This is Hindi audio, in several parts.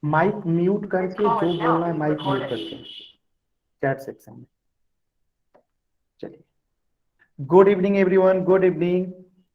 माइक म्यूट करके जो बोलना है माइक म्यूट करके चैट सेक्शन में। चलिए, good evening everyone, good evening.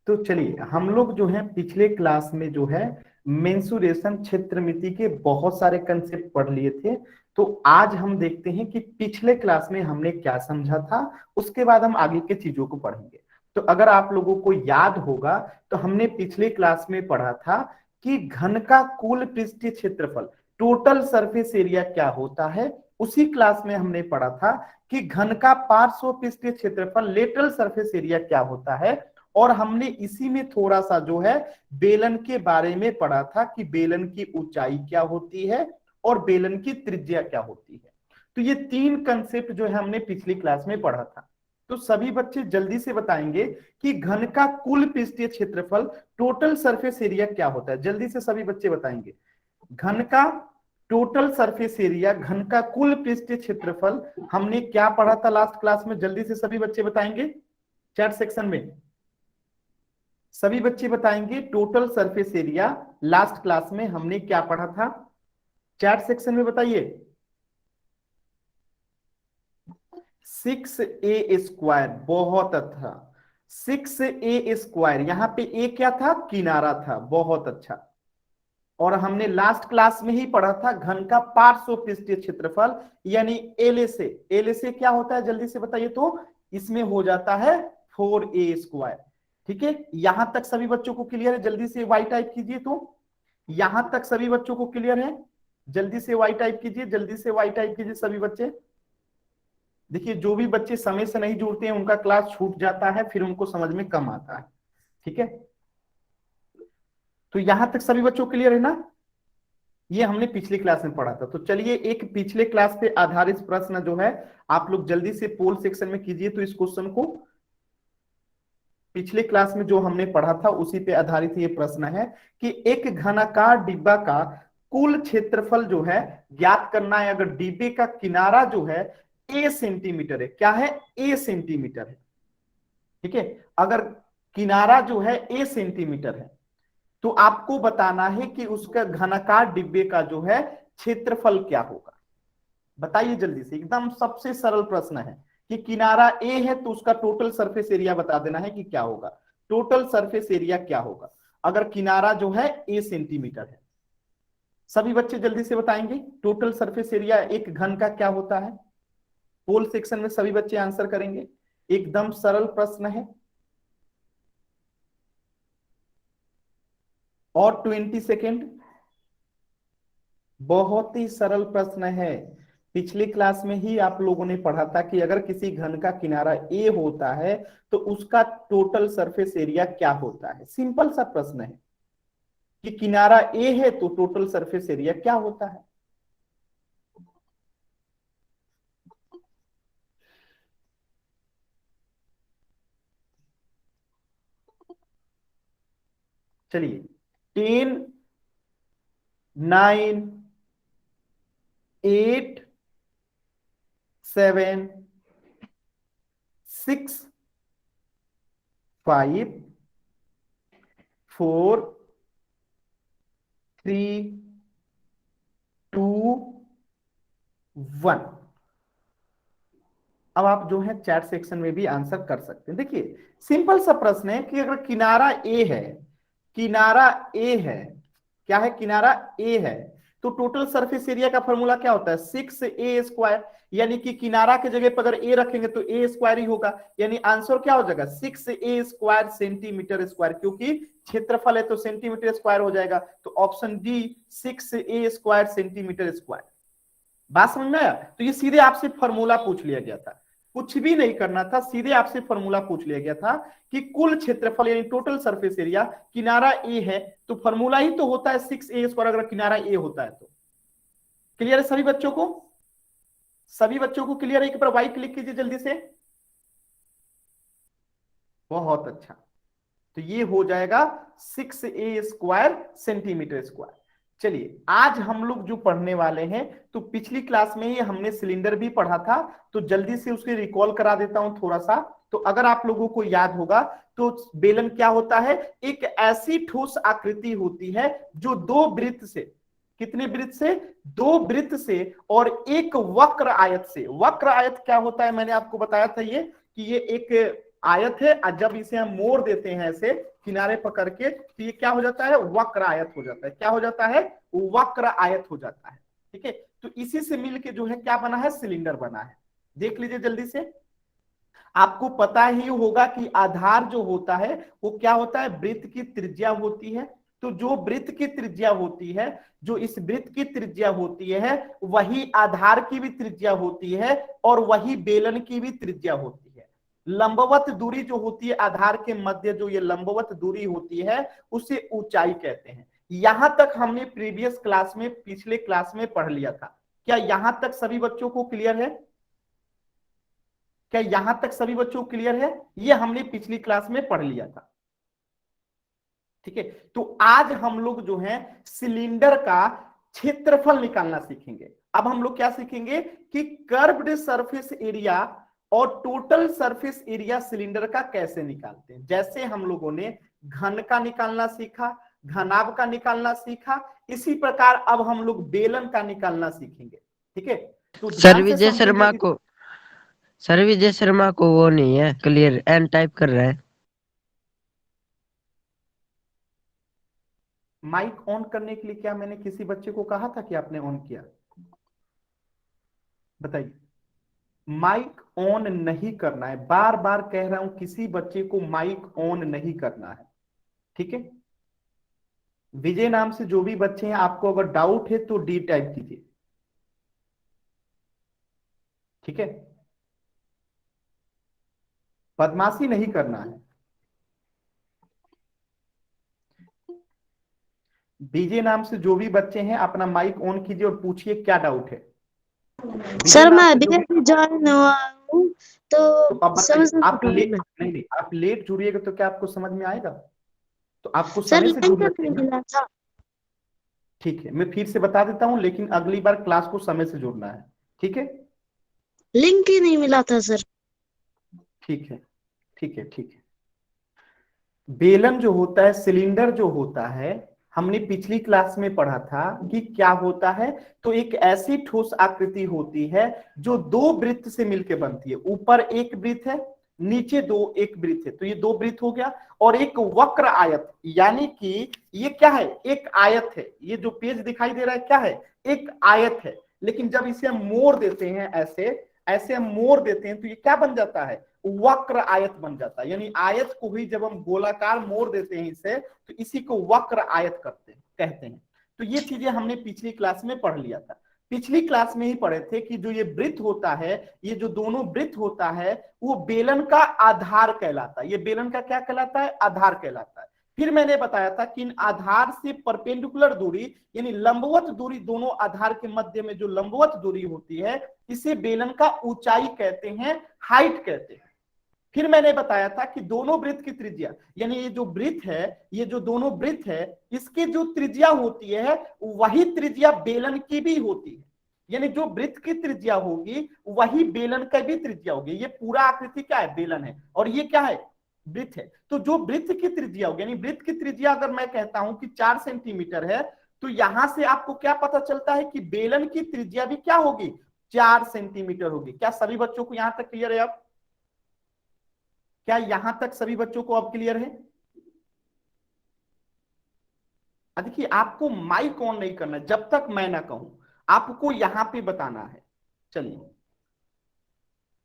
तो चलिए, हम लोग जो है पिछले क्लास में जो है मेंसुरेशन क्षेत्रमिति के बहुत सारे कंसेप्ट पढ़ लिए थे। तो आज हम देखते हैं कि पिछले क्लास में हमने क्या समझा था, उसके बाद हम आगे के चीजों को पढ़ेंगे। तो अगर आप लोगों को याद होगा तो हमने पिछले क्लास में पढ़ा था कि घन का कुल पृष्ठीय क्षेत्रफल, टोटल सरफेस एरिया क्या होता है। उसी क्लास में हमने पढ़ा था कि घन का पार्श्व पृष्ठीय क्षेत्रफल, लेटरल सरफेस एरिया क्या होता है। और हमने इसी में थोड़ा सा जो है बेलन के बारे में पढ़ा था कि बेलन की ऊंचाई क्या होती है और बेलन की त्रिज्या क्या होती है। तो ये तीन कंसेप्ट जो है हमने पिछली क्लास में पढ़ा था। तो सभी बच्चे जल्दी से बताएंगे कि घन का कुल पृष्ठीय क्षेत्रफल, टोटल सरफेस एरिया क्या होता है। जल्दी से सभी बच्चे बताएंगे। घन का टोटल सरफेस एरिया, घन का कुल पृष्ठीय क्षेत्रफल, हमने क्या पढ़ा था लास्ट क्लास में। जल्दी से सभी बच्चे बताएंगे चैट सेक्शन में। सभी बच्चे बताएंगे total surface area last class में हमने क्या पढ़ा था, चैट सेक्शन में बताइए। 6a², बहुत अच्छा। 6a², यहां पे ए क्या था, किनारा था, बहुत अच्छा। और हमने लास्ट क्लास में ही पढ़ा था घन का पार्श्व पृष्ठीय क्षेत्रफल यानी LSA। LSA क्या होता है जल्दी से बताइए। तो इसमें हो जाता है 4a²। ठीक है, यहां तक सभी बच्चों को क्लियर है। जल्दी से वाई टाइप कीजिए। तो यहां तक सभी बच्चों को क्लियर है। जल्दी से वाई टाइप कीजिए, जल्दी से वाई टाइप कीजिए सभी बच्चे। देखिए, जो भी बच्चे समय से नहीं जुड़ते हैं उनका क्लास छूट जाता है, फिर उनको समझ में कम आता है। ठीक है, तो यहां तक सभी बच्चों क्लियर है ना। ये हमने पिछली क्लास में पढ़ा था। तो चलिए, एक पिछले क्लास पे आधारित प्रश्न जो है आप लोग जल्दी से पोल सेक्शन में कीजिए। तो इस क्वेश्चन को पिछले क्लास में जो हमने पढ़ा था उसी पे आधारित ये प्रश्न है कि एक घनाकार डिब्बा का कुल क्षेत्रफल जो है ज्ञात करना है। अगर डिब्बे का किनारा जो है a सेंटीमीटर है, क्या है, a सेंटीमीटर है। ठीक है, अगर किनारा जो है a सेंटीमीटर है तो आपको बताना है कि उसका घनाकार डिब्बे का जो है क्षेत्रफल क्या होगा। बताइए जल्दी से, एकदम सबसे सरल प्रश्न है कि किनारा ए है तो उसका टोटल सरफेस एरिया बता देना है कि क्या होगा। टोटल सरफेस एरिया क्या होगा अगर किनारा जो है ए सेंटीमीटर है। सभी बच्चे जल्दी से बताएंगे टोटल सरफेस एरिया एक घन का क्या होता है। पोल सेक्शन में सभी बच्चे आंसर करेंगे। एकदम सरल प्रश्न है और 20 सेकेंड। बहुत ही सरल प्रश्न है। पिछली क्लास में ही आप लोगों ने पढ़ा था कि अगर किसी घन का किनारा ए होता है तो उसका टोटल सरफेस एरिया क्या होता है। सिंपल सा प्रश्न है कि किनारा ए है तो टोटल सरफेस एरिया क्या होता है। चलिए, 10, 9, 8, 7, 6, 5, 4, 3, 2, 1। अब आप जो है चैट सेक्शन में भी आंसर कर सकते हैं। देखिए, सिंपल सा प्रश्न है कि अगर किनारा ए है, किनारा ए है, क्या है, किनारा ए है, तो टोटल सरफेस एरिया का फॉर्मूला क्या होता है, 6a²। यानी कि किनारा के जगह पर अगर ए रखेंगे तो a² ही होगा। यानी आंसर क्या हो जाएगा, 6a² सेंटीमीटर स्क्वायर, क्योंकि क्षेत्रफल है तो सेंटीमीटर स्क्वायर हो जाएगा। तो option D 6a² centimetre square. बात समझ में आया। तो ये सीधे आपसे फॉर्मूला पूछ लिया गया था, कुछ भी नहीं करना था, सीधे आपसे फॉर्मूला पूछ लिया गया था कि कुल क्षेत्रफल यानी टोटल सरफेस एरिया, किनारा ए है तो फॉर्मूला ही तो होता है 6a²। अगर किनारा ए होता है तो क्लियर है सभी बच्चों को। सभी बच्चों को क्लियर है। एक बार वाई क्लिक कीजिए जल्दी से। बहुत अच्छा, तो ये हो जाएगा 6a² सेंटीमीटर स्क्वायर। चलिए, आज हम लोग जो पढ़ने वाले हैं, तो पिछली क्लास में ही हमने सिलेंडर भी पढ़ा था, तो जल्दी से उसके रिकॉल करा देता हूं थोड़ा सा। तो अगर आप लोगों को याद होगा तो बेलन क्या होता है, एक ऐसी ठोस आकृति होती है जो दो वृत्त से, कितने वृत्त से? 2 वृत्त से और एक वक्र आयत से। वक्र आयत क्या होता है मैंने आपको बताया था ये कि ये एक आयत है और जब इसे हम मोड़ देते हैं ऐसे किनारे पकड़ के तो ये क्या हो जाता है? वक्र आयत हो जाता है। क्या हो जाता है? वक्र आयत हो जाता है। ठीक है, तो इसी से मिलके जो है क्या बना है? सिलेंडर बना है। देख लीजिए जल्दी से। आपको पता ही होगा कि आधार जो होता है वो क्या होता है? वृत्त की त्रिज्या होती है। तो जो वृत्त की त्रिज्या होती है, जो इस वृत्त की त्रिज्या होती है, वही आधार की भी त्रिज्या होती है और वही बेलन की भी त्रिज्या होती है। लंबवत दूरी जो होती है आधार के मध्य, जो ये लंबवत दूरी होती है उसे ऊंचाई कहते हैं। यहां तक हमने प्रीवियस क्लास में, पिछले क्लास में पढ़ लिया था। क्या यहां तक सभी बच्चों को क्लियर है? क्या यहां तक सभी बच्चों को क्लियर है? ये हमने पिछली क्लास में पढ़ लिया था। ठीक है, तो आज हम लोग जो है सिलेंडर का क्षेत्रफल निकालना सीखेंगे। अब हम लोग क्या सीखेंगे कि कर्व्ड सरफेस एरिया और टोटल सरफेस एरिया सिलेंडर का कैसे निकालते हैं। जैसे हम लोगों ने घन का निकालना सीखा, घनाभ का निकालना सीखा, इसी प्रकार अब हम लोग बेलन का निकालना सीखेंगे। ठीक है, तो ध्यान से समझिएगा। सर विजय शर्मा को वो नहीं है क्लियर, एन टाइप कर रहा है। माइक ऑन करने के लिए क्या मैंने किसी बच्चे को कहा था कि आपने ऑन किया? बताइए। माइक ऑन नहीं करना है, बार बार कह रहा हूं, किसी बच्चे को माइक ऑन नहीं करना है। ठीक है, विजय नाम से जो भी बच्चे हैं, आपको अगर डाउट है तो डी टाइप कीजिए। ठीक है, बदमाशी नहीं करना है। विजय नाम से जो भी बच्चे हैं अपना माइक ऑन कीजिए और पूछिए क्या डाउट है। विजय सर नाम मैं से अभी जो भी, अभी ज्वाइन हुआ हूँ तो तो अब बताइए, समझ नहीं आप पा रही लेट, मैं। नहीं नहीं, आप लेट जुड़िएगा तो क्या आपको समझ में आएगा? तो आपको सर समय से लिंक जुड़ना नहीं चाहिए ना। मिला था। ठीक है, मैं फिर से बता देता हूं, लेकिन अगली बार क्लास को समय से जुड़ना है। ठीक है, लिंक ही नहीं मिला था सर। ठीक है, ठीक है, ठीक है। बेलन जो होता है, सिलेंडर जो होता है, हमने पिछली क्लास में पढ़ा था कि क्या होता है। तो एक ऐसी ठोस आकृति होती है जो 2 वृत्त से मिलकर बनती है। ऊपर एक वृत्त है, नीचे एक वृत्त है, तो ये 2 वृत्त हो गया। और एक वक्र आयत, यानी कि ये क्या है? एक आयत है। ये जो पेज दिखाई दे रहा है क्या है? एक आयत है। लेकिन जब इसे हम मोड़ देते हैं, ऐसे ऐसे हम मोड़ देते हैं, तो ये क्या बन जाता है? वक्र आयत बन जाता है। यानी आयत को ही जब हम गोलाकार मोड़ देते हैं इसे, तो इसी को वक्र आयत कहते हैं। तो ये चीजें हमने पिछली क्लास में पढ़ लिया था। पिछली क्लास में ही पढ़े थे कि जो ये वृत्त होता है, ये जो दोनों वृत्त होता है, वो बेलन का आधार कहलाता है। ये बेलन का क्या कहलाता है? आधार कहलाता है। फिर मैंने बताया था कि इन आधार से परपेंडिकुलर दूरी, यानी लंबवत दूरी, दोनों आधार के मध्य में जो लंबवत दूरी होती है, इसे बेलन का ऊंचाई कहते हैं, हाइट कहते हैं। फिर मैंने बताया था कि दोनों वृत्त की त्रिज्या, यानी ये जो वृत्त है, ये जो दोनों वृत्त है, इसकी जो त्रिज्या होती है वही त्रिज्या बेलन की भी होती है। यानी जो वृत्त की त्रिज्या होगी वही बेलन का भी त्रिज्या होगी। ये पूरा आकृति क्या है? बेलन है, और ये क्या है? वृत्त है। तो जो वृत्त की त्रिज्या होगी, यानी वृत्त की त्रिज्या अगर मैं कहता हूं कि 4 सेंटीमीटर है, तो यहां से आपको क्या पता चलता है कि बेलन की त्रिज्या भी क्या होगी? 4 सेंटीमीटर होगी। क्या सभी बच्चों को यहां तक क्लियर है? अब क्या यहां तक सभी बच्चों को अब क्लियर है? देखिए, आपको माइक ऑन नहीं करना जब तक मैं ना कहूं, आपको यहां पे बताना है। चलिए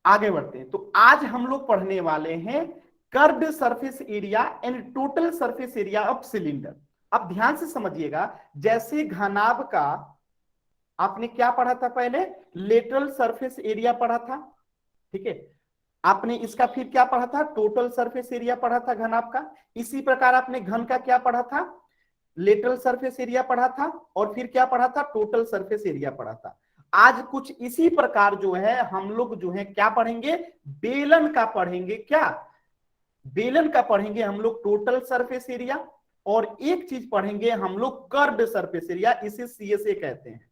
आगे बढ़ते हैं। तो आज हम लोग पढ़ने वाले हैं curved surface area and total surface area of cylinder. अब ध्यान से समझिएगा, जैसे घनाभ का आपने क्या पढ़ा था? पहले लेटरल सरफेस एरिया पढ़ा था। ठीक है, आपने इसका फिर क्या पढ़ा था? टोटल सरफेस एरिया पढ़ा था घनाभ का। इसी प्रकार आपने घन का क्या पढ़ा था? लेटरल सरफेस एरिया पढ़ा था। और फिर क्या पढ़ा था? टोटल सरफेस एरिया पढ़ा था। आज कुछ इसी प्रकार जो है हम लोग जो है क्या पढ़ेंगे? बेलन का पढ़ेंगे। क्या? बेलन का पढ़ेंगे हम लोग, टोटल सरफेस एरिया। और एक चीज पढ़ेंगे हम लोग, कर्व्ड सरफेस एरिया, इसे सीएसए कहते हैं।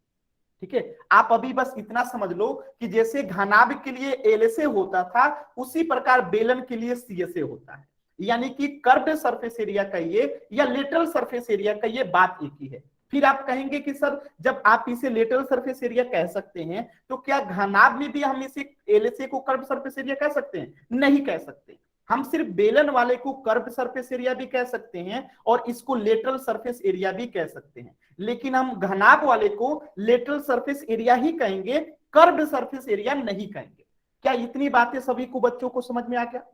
ठीक है, आप अभी बस इतना समझ लो कि जैसे घनाभ के लिए एलएसए होता था, उसी प्रकार बेलन के लिए सीएसए होता है। यानी कि कर्व्ड सरफेस एरिया का ये या लेटरल सरफेस एरिया का ये बात एक ही है। फिर आप कहेंगे कि सर जब आप इसे लेटरल सरफेस एरिया कह सकते हैं तो क्या घनाभ में भी हम इसे एलएसए को कर्व सरफेस एरिया कह सकते हैं? नहीं कह सकते। हम सिर्फ बेलन वाले को कर्व सरफेस एरिया भी कह सकते हैं और इसको लेटरल सरफेस एरिया भी कह सकते हैं, लेकिन हम घनाभ वाले को लेटरल सरफेस एरिया ही कहेंगे, कर्व सरफेस एरिया नहीं कहेंगे। क्या इतनी बातें सभी को बच्चों को समझ में आ गया?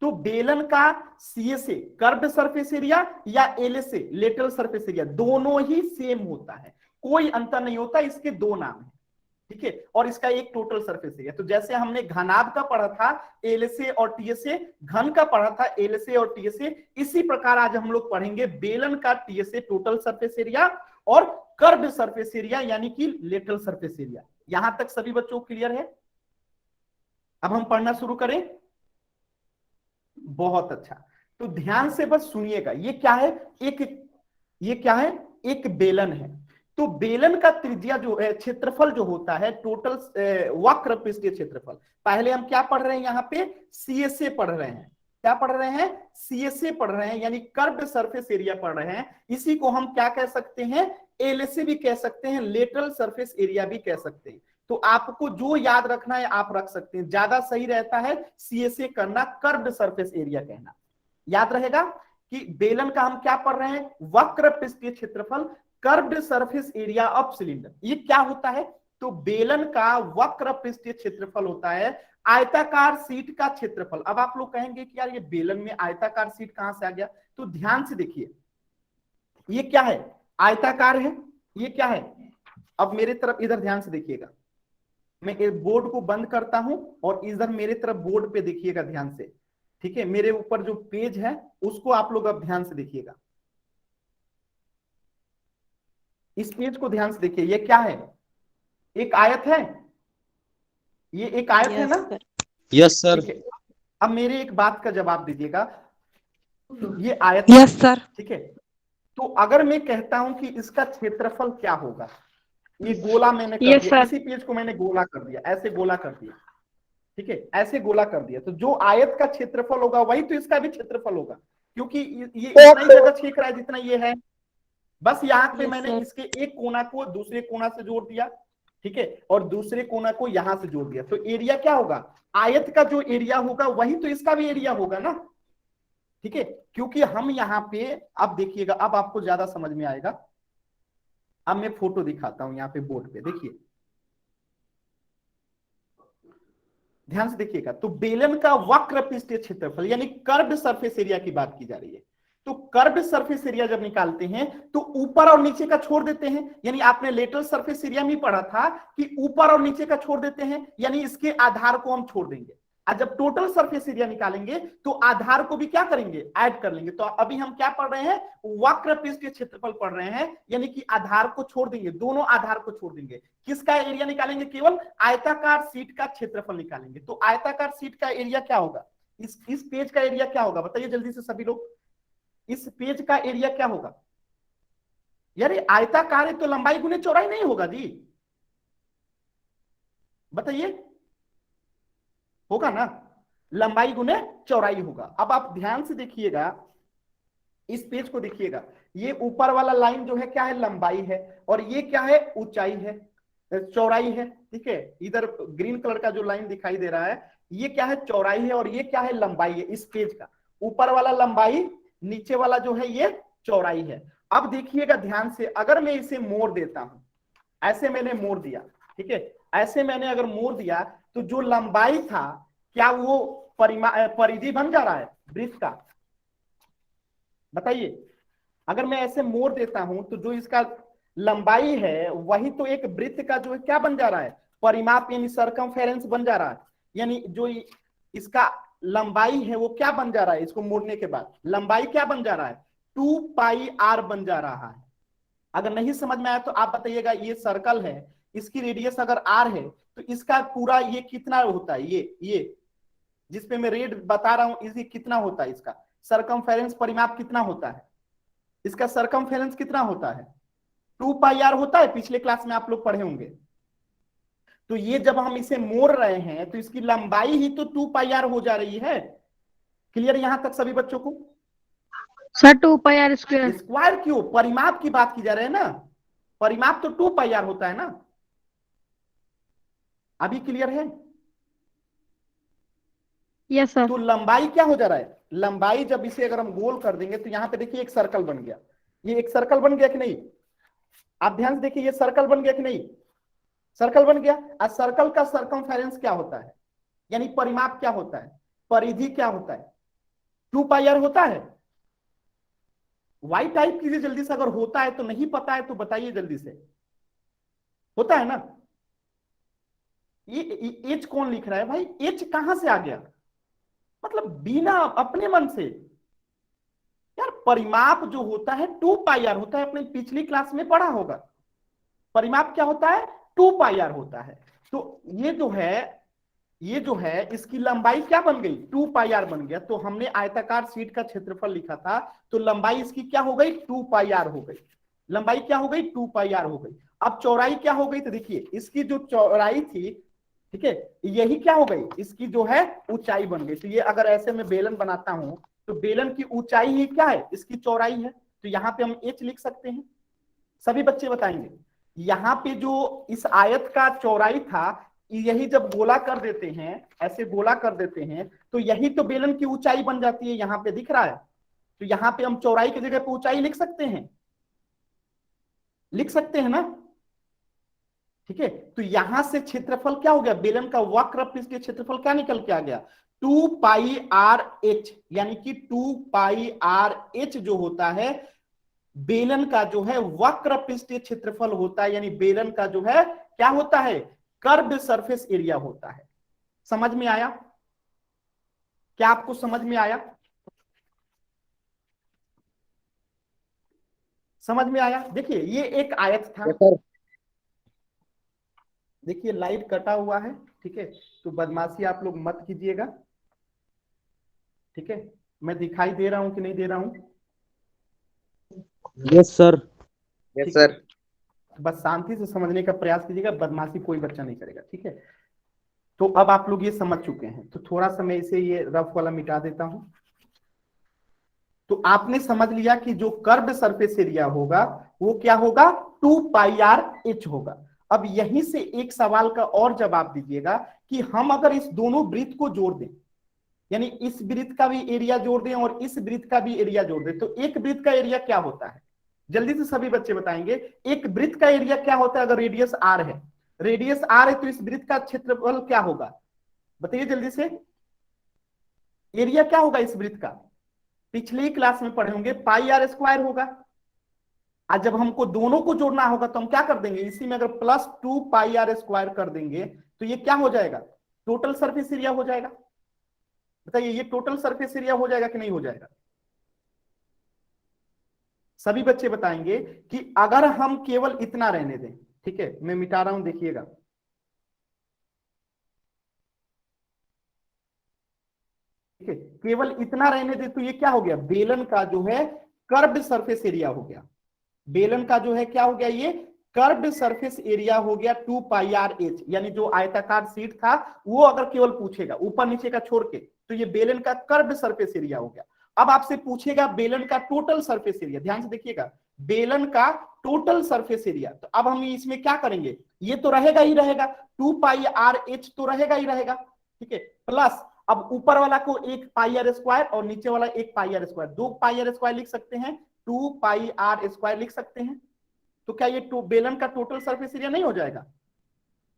तो बेलन का सीएसए कर्व सरफेस एरिया या एलएसए लेटरल सरफेस एरिया दोनों ही सेम होता है, कोई अंतर नहीं होता, इसके दो नाम है, ठीक है। और इसका एक टोटल सरफेस एरिया। तो जैसे हमने घनाभ का पढ़ा था एलएसए और टीएसए, घन का पढ़ा था एलएसए और टीएसए, इसी प्रकार आज हम लोग पढ़ेंगे बेलन का टीएसए टोटल सरफेस एरिया और कर्व सरफेस एरिया यानी कि लेटरल सरफेस एरिया। यहां तक सभी बच्चों को क्लियर है? अब हम पढ़ना शुरू करें। बहुत अच्छा, तो ध्यान से बस सुनिएगा। ये क्या है? ये क्या है? एक बेलन है। तो बेलन का त्रिज्या जो है, क्षेत्रफल जो होता है टोटल वक्र पृष्ठीय क्षेत्रफल, पहले हम क्या पढ़ रहे हैं यहाँ पे? सीएसए पढ़ रहे हैं। क्या पढ़ रहे हैं? सीएसए पढ़ रहे हैं, यानी कर्व सरफेस एरिया पढ़ रहे हैं। इसी को हम क्या कह सकते हैं? एलएसए भी कह सकते हैं, लेटरल सरफेस एरिया भी कह सकते हैं। तो आपको जो याद रखना है आप रख सकते हैं, ज्यादा सही रहता है सीएसए करना, कर्व सरफेस एरिया कहना। याद रहेगा कि बेलन का हम क्या पढ़ रहे हैं? वक्र पृष्ठीय क्षेत्रफल, curved surface area of cylinder. ये क्या होता है? तो बेलन का वक्र पृष्ठीय क्षेत्रफल होता है आयताकार सीट का क्षेत्रफल। अब आप लोग कहेंगे कि यार ये बेलन में आयताकार सीट कहां से आ गया? तो ध्यान से देखिए, ये क्या है? आयताकार है। ये क्या है? अब मेरे तरफ इधर ध्यान से देखिएगा, मैं इस बोर्ड को बंद करता हूं और इधर मेरे तरफ बोर्ड पे देखिएगा ध्यान से, ठीक है। मेरे ऊपर जो पेज है उसको आप लोग अब ध्यान से देखिएगा, इस पेज को ध्यान से देखिए। ये क्या है? एक आयत है। ये एक आयत है ना? Yes sir. ठीक है। अब मेरे एक बात का जवाब दीजिएगा, ये आयत यस सर। ठीक है। तो अगर मैं कहता हूं कि इसका क्षेत्रफल क्या होगा, ये गोला मैंने कर Yes, दिया, sir. इसी पेज को मैंने गोला कर दिया, ऐसे गोला कर दिया, ठीक है, ऐसे गोला कर दिया। तो जो आयत का क्षेत्रफल होगा वही तो इसका भी क्षेत्रफल होगा, क्योंकि ये इतना ही जगह छेक रहा है जितना ये है। बस यहाँ पे Yes, मैंने sir. इसके एक कोना को दूसरे कोना से जोड़ दिया, ठीक है, और दूसरे कोना को यहां से जोड़ दिया। तो एरिया क्या होगा? आयत का जो एरिया होगा वही तो इसका भी एरिया होगा ना, ठीक है। क्योंकि हम यहाँ पे, अब देखिएगा, अब आपको ज्यादा समझ में आएगा। अब मैं फोटो दिखाता हूं यहाँ पे बोर्ड पे, देखिए ध्यान से देखिएगा। तो बेलन का वक्र पृष्ठीय क्षेत्रफल यानी कर्व्ड सरफेस एरिया की बात की जा रही है। तो कर्व्ड सरफेस एरिया जब निकालते हैं तो ऊपर और नीचे का छोड़ देते हैं, यानी आपने लेटरल सरफेस एरिया में पढ़ा था कि ऊपर और नीचे का छोड़ देते हैं, यानी इसके आधार को हम छोड़ देंगे। और जब टोटल सरफेस एरिया निकालेंगे तो आधार को भी क्या करेंगे? ऐड कर लेंगे। तो अभी हम क्या पढ़ रहे हैं? वक्र पृष्ठीय क्षेत्रफल पढ़ रहे हैं, यानी कि आधार को छोड़ देंगे, दोनों आधार को छोड़ देंगे। किसका एरिया निकालेंगे? केवल आयताकार सीट का क्षेत्रफल निकालेंगे। तो आयताकार सीट का एरिया क्या होगा? इस पेज का एरिया क्या होगा? बताइए जल्दी से सभी लोग, इस पेज का एरिया क्या होगा? यार ये आयताकार है तो लंबाई गुने चौड़ाई नहीं होगा जी, बताइए, होगा ना? लंबाई गुने चौड़ाई होगा। अब आप ध्यान से देखिएगा, इस पेज को देखिएगा, ये ऊपर वाला लाइन जो है क्या है? लंबाई है, और ये क्या है? ऊंचाई है, चौड़ाई है, ठीक है। इधर ग्रीन कलर का जो लाइन दिखाई दे रहा है ये क्या है? चौड़ाई है, और ये क्या है? लंबाई है। इस पेज का ऊपर वाला लंबाई, नीचे वाला जो है ये चौड़ाई है। अब देखिएगा ध्यान से, अगर मैं इसे मोड़ देता हूं, ऐसे मैंने मोड़ दिया, ठीक है, ऐसे मैंने अगर मोड़ दिया तो जो लंबाई था क्या वो परिधि बन जा रहा है वृत्त का? बताइए। अगर मैं ऐसे मोड़ देता हूं तो जो इसका लंबाई है वही तो एक वृत्त का जो है क्या बन जा रहा है? परिमाप, यानी सरकमफेरेंस बन जा रहा है। यानी जो इसका लंबाई है वो क्या बन जा रहा है? इसको मोड़ने के बाद लंबाई क्या बन जा रहा है? 2πr बन जा रहा है। अगर नहीं समझ में आया तो आप बताइएगा। ये सर्कल है, इसकी रेडियस अगर r है तो इसका पूरा ये कितना होता है? ये जिसपे मैं रेड बता रहा हूं इसी कितना होता है? इसका सरकमफेरेंस परिमाप कितना होता है? इसका सरकमफेरेंस कितना होता है? 2πr होता है, पिछले क्लास में आप लोग पढ़े होंगे। तो ये जब हम इसे मोड़ रहे हैं तो इसकी लंबाई ही तो 2πr हो जा रही है। क्लियर यहां तक सभी बच्चों को? Sir 2πr²। स्क्वायर क्यों, परिमाप की बात की जा रही है ना, परिमाप तो 2πr होता है ना। अभी क्लियर है? Yes sir. तो लंबाई क्या हो जा रहा है, लंबाई जब इसे अगर हम गोल कर देंगे तो यहां पे देखिए एक सर्कल बन गया, ये एक सर्कल बन गया कि नहीं, आप ध्यान से देखिए ये सर्कल बन गया कि नहीं, सर्कल बन गया। और सर्कल का सर्कमफेरेंस क्या होता है, यानी परिमाप क्या होता है, परिधि क्या होता है, 2πr होता है। वाई टाइप कीजिए जल्दी से, अगर होता है तो, नहीं पता है तो बताइए जल्दी से, होता है ना। ये एच कौन लिख रहा है भाई, एच कहां से आ गया, मतलब बिना अपने मन से। यार परिमाप जो होता है 2πr होता है, अपने पिछली क्लास में पढ़ा होगा, परिमाप क्या होता है 2πr होता है। तो ये जो है इसकी लंबाई क्या बन गई 2πr बन गया। तो हमने आयताकार शीट का क्षेत्रफल लिखा था, तो लंबाई इसकी क्या हो गई 2πr हो गई, लंबाई क्या हो गई 2πr हो गई। अब चौड़ाई क्या हो गई, तो देखिए इसकी जो चौड़ाई थी, ठीक है, यही क्या हो गई इसकी जो है ऊंचाई बन गई। तो ये अगर ऐसे में बेलन बनाता हूं तो बेलन की ऊंचाई ही क्या है, इसकी चौड़ाई है। तो यहाँ पे हम एच लिख सकते हैं, सभी बच्चे बताएंगे। यहाँ पे जो इस आयत का चौड़ाई था, यही जब गोला कर देते हैं, ऐसे गोला कर देते हैं, तो यही तो बेलन की ऊंचाई बन जाती है, यहाँ पे दिख रहा है। तो यहाँ पे हम चौड़ाई की जगह पे ऊंचाई लिख सकते हैं, लिख सकते हैं ना, ठीक है। तो यहां से क्षेत्रफल क्या हो गया, बेलन का वक्र पृष्ठीय क्षेत्रफल क्या निकल के आ गया 2πrh, यानी कि 2πrh जो होता है बेलन का जो है वक्र पृष्ठीय क्षेत्रफल होता है, यानी बेलन का जो है क्या होता है कर्व सरफेस एरिया होता है। समझ में आया, क्या आपको समझ में आया, समझ में आया। देखिए ये एक आयत था, देखिए लाइट कटा हुआ है, ठीक है, तो बदमाशी आप लोग मत कीजिएगा, ठीक है। मैं दिखाई दे रहा हूं कि नहीं दे रहा हूं, यस सर। Yes sir. बस शांति से समझने का प्रयास कीजिएगा, बदमाशी कोई बच्चा नहीं करेगा, ठीक है। तो अब आप लोग ये समझ चुके हैं, तो थोड़ा सा मैं इसे ये रफ वाला मिटा देता हूं। तो आपने समझ लिया कि जो कर्व सरफेस एरिया होगा वो क्या होगा 2πrh होगा। अब यहीं से एक सवाल का और जवाब दीजिएगा कि हम अगर इस दोनों वृत्त को जोड़ दें, यानी इस वृत्त का भी एरिया जोड़ दें और इस वृत्त का भी एरिया जोड़ दें, तो एक वृत्त का एरिया क्या होता है, जल्दी से सभी बच्चे बताएंगे। एक वृत्त का एरिया क्या होता है, अगर रेडियस r है, रेडियस r है, तो इस वृत्त का क्षेत्रफल क्या होगा, बताइए जल्दी से, एरिया क्या होगा इस वृत्त का, पिछली क्लास में पढ़े होंगे πr² होगा। आज जब हमको दोनों को जोड़ना होगा तो हम क्या कर देंगे, इसी में अगर प्लस 2πr² कर देंगे तो ये क्या हो जाएगा, टोटल सरफेस एरिया हो जाएगा। बताइए ये टोटल सरफेस एरिया हो जाएगा कि नहीं हो जाएगा, सभी बच्चे बताएंगे कि अगर हम केवल इतना रहने दें, ठीक है, मैं मिटा रहा हूं देखिएगा, ठीक है, केवल इतना रहने दें तो ये क्या हो गया, बेलन का जो है कर्व सरफेस एरिया हो गया, बेलन का जो है क्या हो गया, ये कर्व सरफेस एरिया हो गया 2πrh, यानी जो आयताकार शीट था वो अगर केवल पूछेगा ऊपर नीचे का छोड़ के, तो ये बेलन का कर्व सरफेस एरिया हो गया। अब आपसे पूछेगा बेलन का टोटल सरफेस एरिया, ध्यान से देखिएगा, बेलन का टोटल सरफेस एरिया, तो अब हम इसमें क्या करेंगे, ये तो रहेगा ही रहेगा, 2πrh तो रहेगा ही रहेगा, ठीक है, प्लस अब ऊपर वाला को एक πr² और नीचे वाला एक πr², 2πr² लिख सकते हैं, 2πr² लिख सकते हैं। तो क्या ये बेलन का टोटल सरफेस एरिया नहीं हो जाएगा,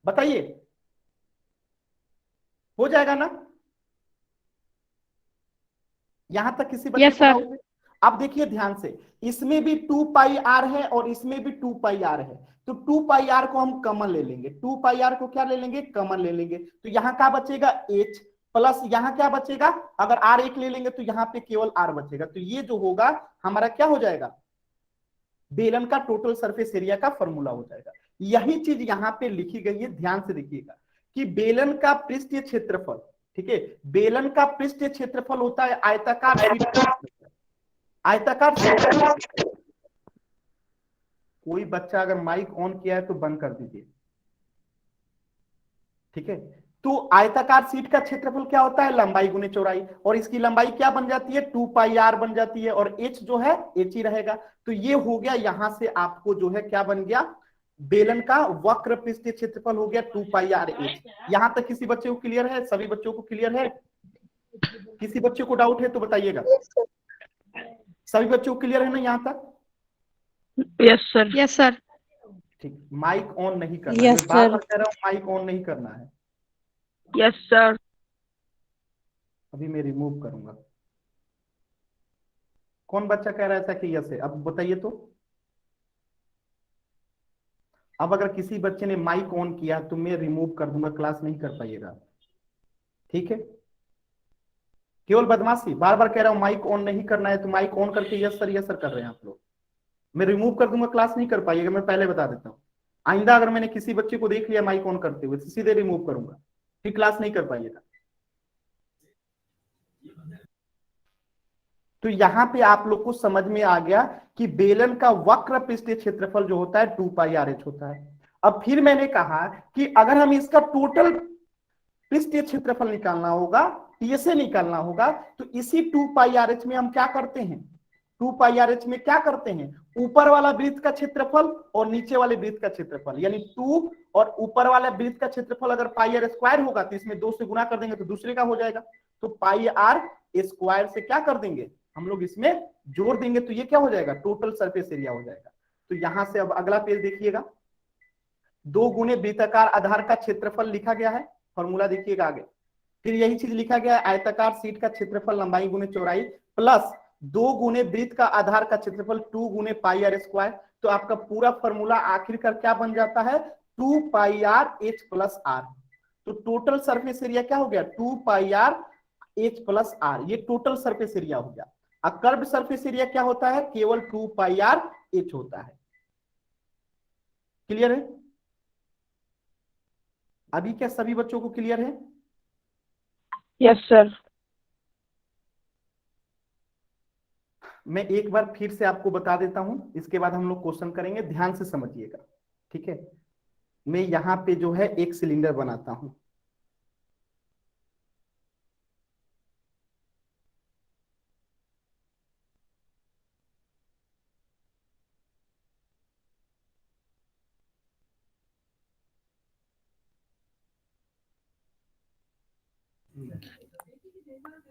बताइए, हो जाएगा ना, यहां तक किसी बच्चे Yes, sir. को? अब देखिए ध्यान से, इसमें भी 2πr है और इसमें भी 2πr है, तो 2πr को हम कॉमन ले लेंगे, 2πr को क्या ले लेंगे, कॉमन ले लेंगे, तो यहां क्या बचेगा h, प्लस यहां क्या बचेगा, अगर r एक ले लेंगे तो यहां पे केवल r बचेगा। तो ये जो होगा हमारा क्या हो जाएगा, बेलन का टोटल सरफेस एरिया का फॉर्मूला हो जाएगा। यही चीज यहां पे लिखी गई है, ध्यान से देखिएगा कि बेलन का पृष्ठीय क्षेत्रफल, ठीक है, बेलन का पृष्ठीय क्षेत्रफल होता है आयताकार शीट, आयताकार शीट। कोई बच्चा अगर माइक ऑन किया है तो बंद कर दीजिए, ठीक है। तो आयताकार शीट का क्षेत्रफल क्या होता है, लंबाई गुने चौड़ाई, और इसकी लंबाई क्या बन जाती है, 2 पाई आर बन जाती है, और एच जो है एच ही रहेगा। तो ये हो गया, यहां से आपको जो है क्या बन गया, बेलन का वक्र पृष्ठीय क्षेत्रफल हो गया 2 पाई आर एच। यहां तक किसी बच्चे को क्लियर है, सभी बच्चों को क्लियर है? किसी बच्चे को डाउट है तो बताइएगा। Yes, sir. सभी बच्चों को क्लियर है ना यहाँ तक? Yes, sir. Yes, sir. ठीक, माइक ऑन नहीं करना है, Yes, मैं बार sir. बार कह रहा हूँ माइक ऑन नहीं करना है। Yes, sir. अभी मैं रिमूव करूंगा। कौन बच्चा कह रहा है ऐसा कि यस है, अब बताइए तो। अब अगर किसी बच्चे ने माइक ऑन किया तो मैं रिमूव कर दूंगा, क्लास नहीं कर पाइएगा, ठीक है? केवल बदमाशी, बार बार कह रहा हूं माइक ऑन नहीं करना है, तो माइक ऑन करके यस सर कर रहे हैं आप लोग। मैं रिमूव कर दूंगा, क्लास नहीं कर पाइएगा, मैं पहले बता देता हूँ। आइंदा अगर मैंने किसी बच्चे को देख लिया माइक ऑन करते हुए तो सीधे रिमूव करूंगा, फिर क्लास नहीं कर पाइएगा। तो यहां पे आप लोग को समझ में आ गया कि बेलन का वक्र पृष्ठीय क्षेत्रफल जो होता है 2 पाई आर एच होता है। अब फिर मैंने कहा कि अगर हम इसका टोटल पृष्ठीय क्षेत्रफल निकालना होगा, ऐसे निकालना होगा, तो इसी 2 पाई आर एच में हम क्या करते हैं, 2 पाई आर एच में क्या करते हैं, ऊपर वाला वृत्त का क्षेत्रफल और नीचे वाले वृत्त का क्षेत्रफल, यानी 2 और ऊपर वाला वृत्त का क्षेत्रफल अगर पाई आर स्क्वायर होगा तो इसमें 2 से गुना कर देंगे तो दूसरे का हो जाएगा। तो पाई आर स्क्वायर से क्या कर देंगे हम लोग, इसमें जोड़ देंगे, तो ये क्या हो जाएगा, टोटल सरफेस एरिया हो जाएगा। तो यहां से अब अगला पेज देखिएगा, 2 गुने वृत्ताकार आधार का क्षेत्रफल लिखा गया है, फॉर्मूला देखिएगा आगे। फिर यही चीज लिखा गया है, आयताकार शीट का क्षेत्रफल लंबाई गुने चौड़ाई प्लस 2 गुने वृत्त का आधार का क्षेत्रफल 2 गुने पाई आर स्क्वायर। तो आपका पूरा फॉर्मूला आखिरकार क्या बन जाता है, 2 pi r h plus are. तो टोटल सरफेस एरिया क्या हो गया, 2 pi r h plus are, ये टोटल सरफेस एरिया हो गया। अब कर्व सरफेस एरिया क्या होता है, केवल 2 पाई आर एच होता है। क्लियर है? अभी क्या सभी बच्चों को क्लियर है? Yes, sir. मैं एक बार फिर से आपको बता देता हूं, इसके बाद हम लोग क्वेश्चन करेंगे, ध्यान से समझिएगा, ठीक है? मैं यहां पे जो है एक सिलेंडर बनाता हूं,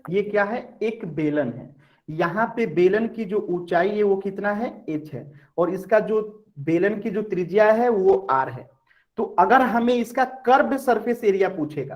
ये क्या है, एक बेलन है। यहाँ पे बेलन की जो ऊंचाई है वो कितना है, h है, और इसका जो बेलन की जो त्रिज्या है वो r है। तो अगर हमें इसका कर्व सरफेस एरिया पूछेगा,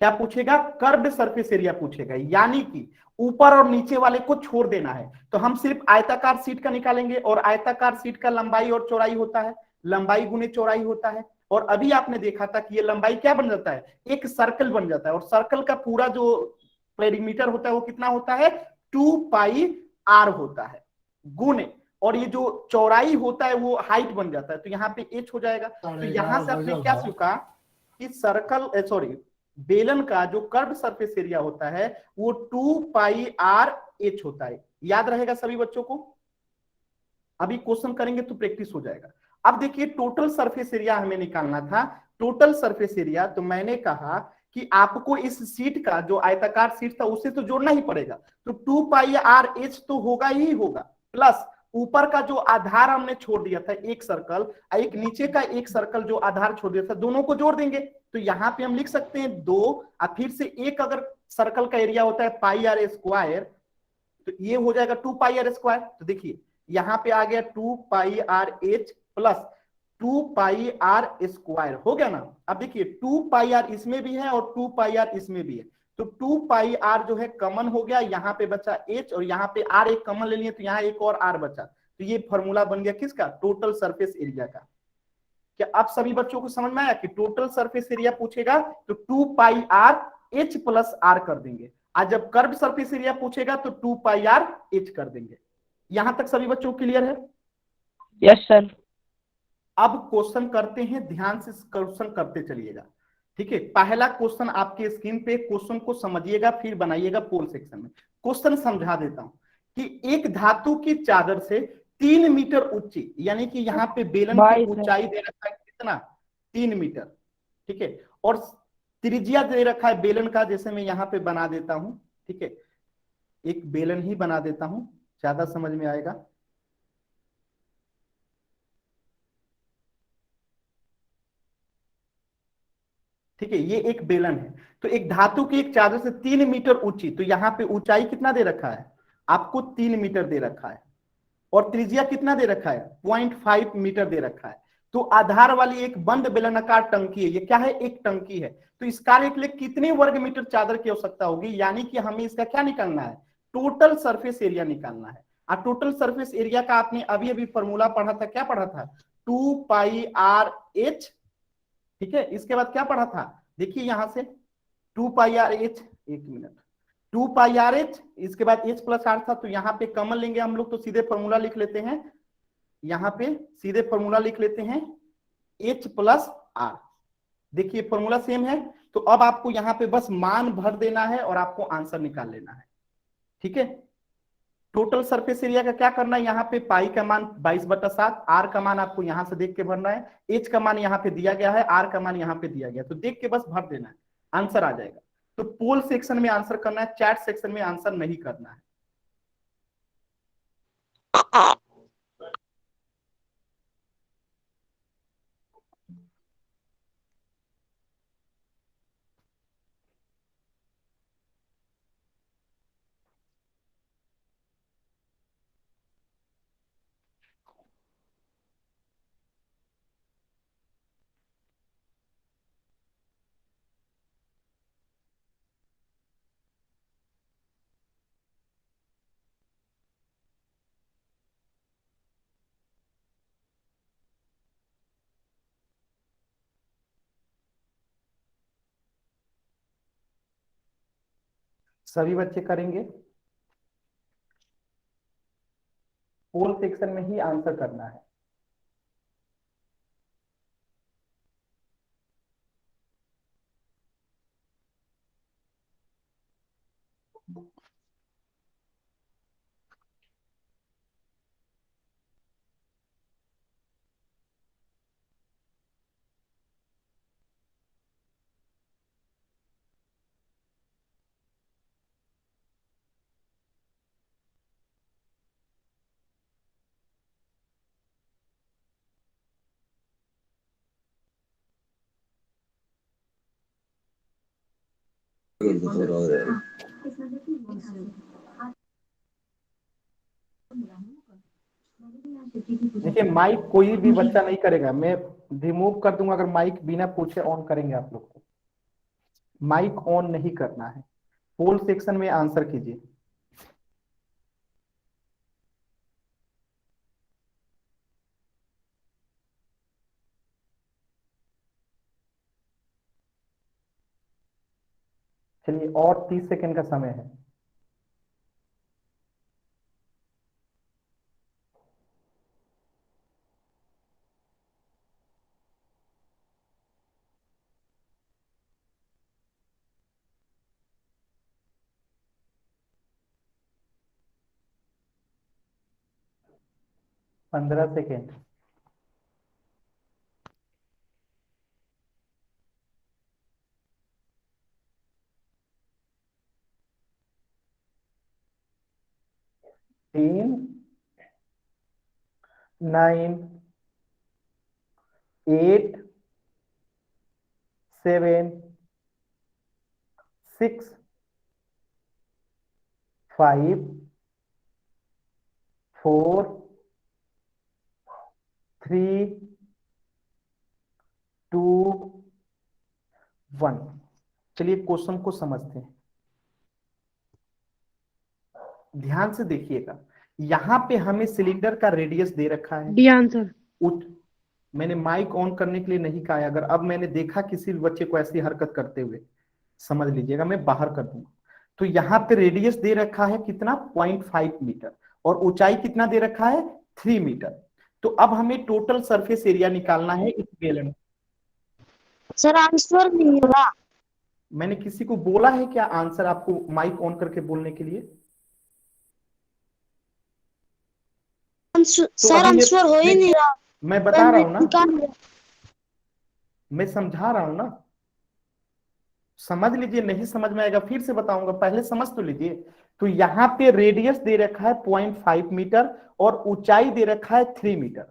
क्या पूछेगा, कर्व सरफेस एरिया पूछेगा, यानी कि ऊपर और नीचे वाले को छोड़ देना है, तो हम सिर्फ आयताकार शीट का निकालेंगे, और आयताकार शीट का लंबाई और चौड़ाई होता है, लंबाई गुने चौड़ाई होता है। और अभी आपने देखा था कि ये लंबाई क्या बन जाता है, एक सर्कल बन जाता है, और सर्कल का पूरा जो पेरीमीटर होता है वो कितना होता है, 2 पाई आर होता है गुने, और ये जो चौड़ाई होता है वो हाइट बन जाता है, तो यहाँ पे एच हो जाएगा। तो यहां से आपने क्या सीखा कि सर्कल सॉरी बेलन का जो कर्व सरफेस एरिया होता है वो 2 पाई आर एच होता है। याद रहेगा सभी बच्चों को? अभी क्वेश्चन करेंगे तो प्रैक्टिस हो जाएगा। अब देखिए टोटल सरफेस एरिया हमें निकालना था, टोटल सरफेस एरिया, तो मैंने कहा कि आपको इस सीट का जो आयताकार सीट था उससे तो जोड़ना ही पड़ेगा, तो 2 पाई आर एच तो होगा ही होगा, प्लस ऊपर का जो आधार हमने छोड़ दिया था एक सर्कल, एक नीचे का एक सर्कल जो आधार छोड़ दिया था, दोनों को जोड़ देंगे। तो यहाँ पे हम लिख सकते हैं 2 और फिर से एक अगर सर्कल का एरिया होता है पाई आर स्क्वायर, तो ये हो जाएगा 2 पाई आर स्क्वायर। तो देखिए यहाँ पे आ गया 2 pi r h plus 2 pi r square, हो गया ना। अब देखिए 2 पाई आर इसमें भी है और 2 पाई आर इसमें भी है, तो 2 पाई आर जो है कॉमन हो गया, यहाँ पे बचा h, और यहाँ पे r एक कॉमन ले लिए तो यहाँ एक और r बचा। तो ये फॉर्मूला बन गया किसका, टोटल सरफेस एरिया का। क्या आप सभी बच्चों को समझ में आया कि टोटल सरफेस एरिया पूछेगा तो 2 pi r h plus are कर देंगे, आज जब कर्व सरफेस एरिया पूछेगा तो 2 पाई आर एच कर देंगे। यहां तक सभी बच्चों को क्लियर है? Yes, sir. अब क्वेश्चन करते हैं, ध्यान से क्वेश्चन करते चलिएगा, ठीक है? पहला क्वेश्चन आपके स्क्रीन पे, क्वेश्चन को समझिएगा फिर बनाइएगा पोल सेक्शन में। क्वेश्चन समझा देता हूं कि एक धातु की चादर से 3 मीटर ऊंची, यानी कि यहाँ पे बेलन की ऊंचाई दे रखा है कितना, 3 मीटर, ठीक है, और त्रिज्या दे रखा है बेलन का, जैसे मैं यहाँ पे बना देता हूं, ठीक है, एक बेलन ही बना देता हूं, ज्यादा समझ में आएगा। ठीक है, ये एक बेलन है। तो एक धातु की एक चादर से 3 मीटर ऊंची, तो यहाँ पे ऊंचाई कितना दे रखा है आपको, 3 मीटर दे रखा है, और त्रिज्या कितना दे रखा है, 0.5 मीटर दे रखा है। तो आधार वाली एक बंद बेलनाकार टंकी है, ये क्या है, एक टंकी है। तो इस कार्य के लिए कितने वर्ग मीटर चादर की आवश्यकता होगी, यानी कि हमें इसका क्या निकालना है, टोटल सरफेस एरिया निकालना है। और टोटल सरफेस एरिया का आपने अभी अभी फॉर्मूला पढ़ा था, क्या पढ़ा था, 2πr(h). ठीक है, इसके बाद क्या पढ़ा था, देखिए यहां से 2πr(h), एक मिनट, 2πr(h), इसके बाद h प्लस r था, तो यहाँ पे कॉमन लेंगे हम लोग, तो सीधे फॉर्मूला लिख लेते हैं, यहाँ पे सीधे फॉर्मूला लिख लेते हैं h प्लस r। देखिए फॉर्मूला सेम है, तो अब आपको यहाँ पे बस मान भर देना है और आपको आंसर निकाल लेना है। ठीक है, टोटल सरफेस एरिया का क्या करना है, यहाँ पे पाई का मान 22/7, आर का मान आपको यहाँ से देख के भरना है, एच का मान यहाँ पे दिया गया है, आर का मान यहाँ पे दिया गया, तो देख के बस भर देना है, आंसर आ जाएगा। तो पोल सेक्शन में आंसर करना है, चैट सेक्शन में आंसर नहीं करना है। सभी बच्चे करेंगे, पोल सेक्शन में ही आंसर करना है। देखिए माइक कोई भी बच्चा नहीं करेगा, मैं रिमूव कर दूंगा अगर माइक बिना पूछे ऑन करेंगे आप लोग को। माइक ऑन नहीं करना है, पोल सेक्शन में आंसर कीजिए। चलिए और 30 सेकंड का समय है। पंद्रह सेकेंड। तीन, 9, 8, 7, 6, 5, 4, 3, 2, 1। चलिए क्वेश्चन को समझते हैं, ध्यान से देखिएगा। यहां पे हमें सिलेंडर का रेडियस दे रखा है, डी आंसर। मैंने माइक ऑन करने के लिए नहीं कहा, अगर अब मैंने देखा किसी बच्चे को ऐसी हरकत करते हुए, समझ लीजिएगा मैं बाहर कर दूंगा। तो यहाँ पे रेडियस दे रखा है कितना, 0.5 मीटर, और ऊंचाई कितना दे रखा है, 3 मीटर। तो अब हमें टोटल सरफेस एरिया निकालना है इस बेलन। सर आंसर नहीं हो रहा। मैंने किसी को बोला है क्या आंसर आपको माइक ऑन करके बोलने के लिए? सर आंसर हो ही नहीं रहा। मैं बता रहा हूं ना, मैं समझा रहा हूं ना। समझ लीजिए, नहीं समझ में आएगा फिर से बताऊंगा, पहले समझ तो लीजिए। तो यहाँ पे रेडियस दे रखा है 0.5 मीटर और ऊंचाई दे रखा है 3 मीटर।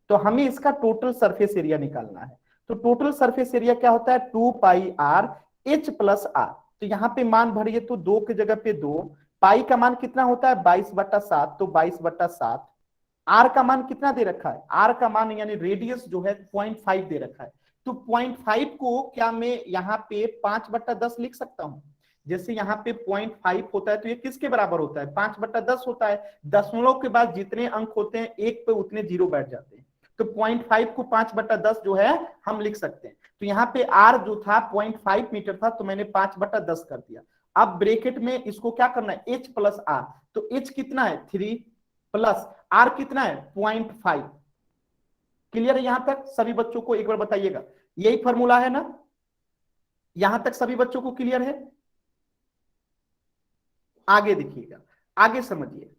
तो हमें इसका टोटल सरफेस एरिया निकालना है। तो टोटल सरफेस एरिया क्या होता है, 2πr/h+r। तो यहाँ पे मान भरिए, तो 2 की जगह पे 2, पाई का मान कितना होता है 22/7, तो 22/7। आर का मान कितना दे रखा है, आर का मान यानी रेडियस जो है 0.5 दे रखा है। तो 0.5 को क्या मैं यहाँ पे 5/10 लिख सकता हूं। जैसे यहाँ पे 0.5 होता है तो ये किसके बराबर होता है, 5/10 होता है। दशमलव के बाद जितने अंक होते हैं एक पे उतने जीरो बैठ जाते हैं। तो 0.5 को 5/10 जो है हम लिख सकते हैं। तो यहाँ पे आर जो था 0.5 मीटर था, तो मैंने 5/10 कर दिया। अब ब्रैकेट में इसको क्या करना है, h+r। तो h कितना है 3 प्लस r कितना है 0.5। क्लियर है यहां तक सभी बच्चों को, एक बार बताइएगा, यही फॉर्मूला है ना, यहां तक सभी बच्चों को क्लियर है। आगे देखिएगा, आगे समझिए।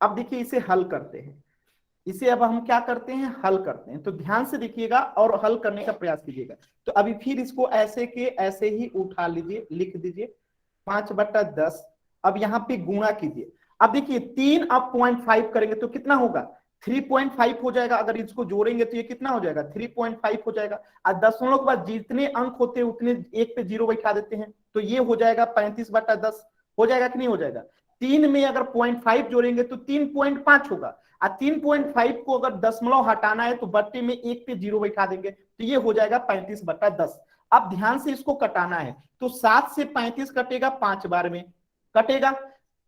अब देखिए इसे हल करते हैं, इसे अब हम क्या करते हैं, हल करते हैं। तो ध्यान से देखिएगा और हल करने का प्रयास कीजिएगा। तो अभी फिर इसको ऐसे के ऐसे ही उठा लीजिए, लिख दीजिए 5/10। अब यहाँ पे गुणा कीजिए। अब देखिए 3 अब 0.5 करेंगे तो कितना होगा, 3.5 हो जाएगा। अगर इसको जोड़ेंगे तो ये कितना हो जाएगा, 3.5 हो जाएगा। और दशमलव के बाद जितने अंक होते हैं उतने एक पे जीरो बैठा देते हैं, तो ये हो जाएगा 35/10। हो जाएगा कि नहीं हो जाएगा। 3 में अगर 0.5 जोड़ेंगे तो 3.5 होगा। और 3.5 को अगर दशमलव हटाना है तो बट्टे में एक पे जीरो बैठा देंगे, तो ये हो जाएगा 35/10। अब ध्यान से इसको कटाना है। तो 7 से 35 कटेगा 5 बार में, कटेगा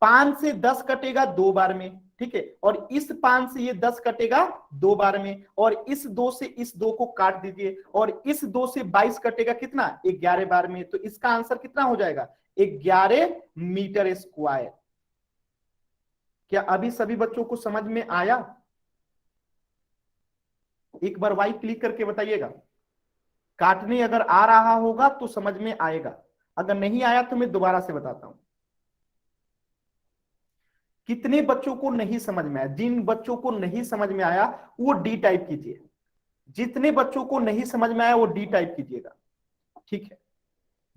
5 से 10 कटेगा 2 बार में, ठीक है। और इस 5 से ये 10 कटेगा 2 बार में, और इस 2 से इस 2 को काट दीजिए, और इस 2 से 22 कटेगा कितना 11 बार में। तो इसका आंसर कितना हो जाएगा 11 मीटर स्क्वायर। क्या अभी सभी बच्चों को समझ में आया, एक बार वाई क्लिक करके बताइएगा। काटने अगर आ रहा होगा तो समझ में आएगा, अगर नहीं आया तो मैं दोबारा से बताता हूं। कितने बच्चों को नहीं समझ में आया, जिन बच्चों को नहीं समझ में आया वो डी टाइप कीजिए, जितने बच्चों को नहीं समझ में आया वो डी टाइप कीजिएगा, ठीक है।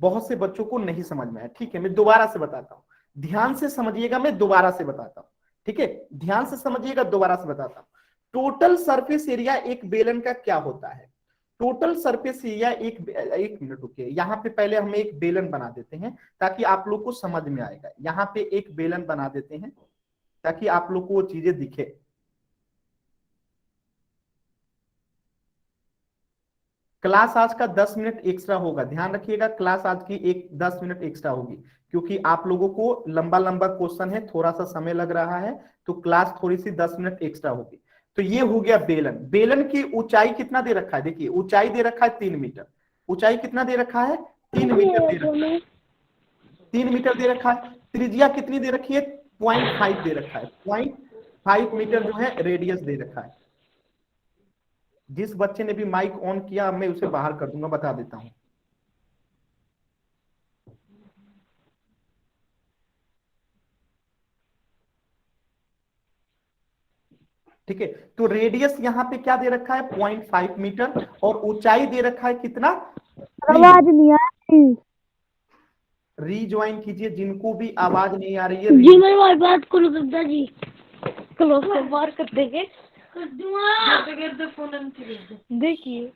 बहुत से बच्चों को नहीं समझ में आया, ठीक है, मैं दोबारा से बताता हूं, ध्यान से समझिएगा, मैं दोबारा से बताता हूं, ठीक है, ध्यान से समझिएगा, दोबारा से बताता हूं। टोटल सरफेस एरिया एक बेलन का क्या होता है, टोटल सरफेस एरिया एक मिनट रुकिए, यहाँ पे पहले हम एक बेलन बना देते हैं ताकि आप लोग को समझ में आएगा। यहाँ पे एक बेलन बना देते हैं ताकि आप लोग को वो चीजें दिखे। क्लास आज का 10 मिनट एक्स्ट्रा होगा, ध्यान रखिएगा, क्लास आज की 10 मिनट एक्स्ट्रा होगी, क्योंकि आप लोगों को लंबा लंबा क्वेश्चन है, थोड़ा सा समय लग रहा है, तो क्लास थोड़ी सी 10 मिनट एक्स्ट्रा होगी। तो ये हो गया बेलन। बेलन की ऊंचाई कितना दे रखा है, देखिए ऊंचाई दे रखा है 3 मीटर। ऊंचाई कितना दे रखा है 3 मीटर दे रखा है, 3 मीटर दे रखा है। त्रिज्या कितनी दे रखी है 0.5 दे रखा है, 0.5 मीटर जो है रेडियस दे रखा है। जिस बच्चे ने भी माइक ऑन किया मैं उसे बाहर कर दूंगा, बता देता हूं। ठीक है, तो रेडियस यहाँ पे क्या दे रखा है 0.5 मीटर, और ऊंचाई दे रखा है कितना, आवाज नहीं आ रही। रीज्वाइन कीजिए जिनको भी आवाज नहीं आ रही है। जी मेरी भाई बात करो दादा जी, क्लोज को बाहर कर देंगे, कर दूंगा फोन देखिए।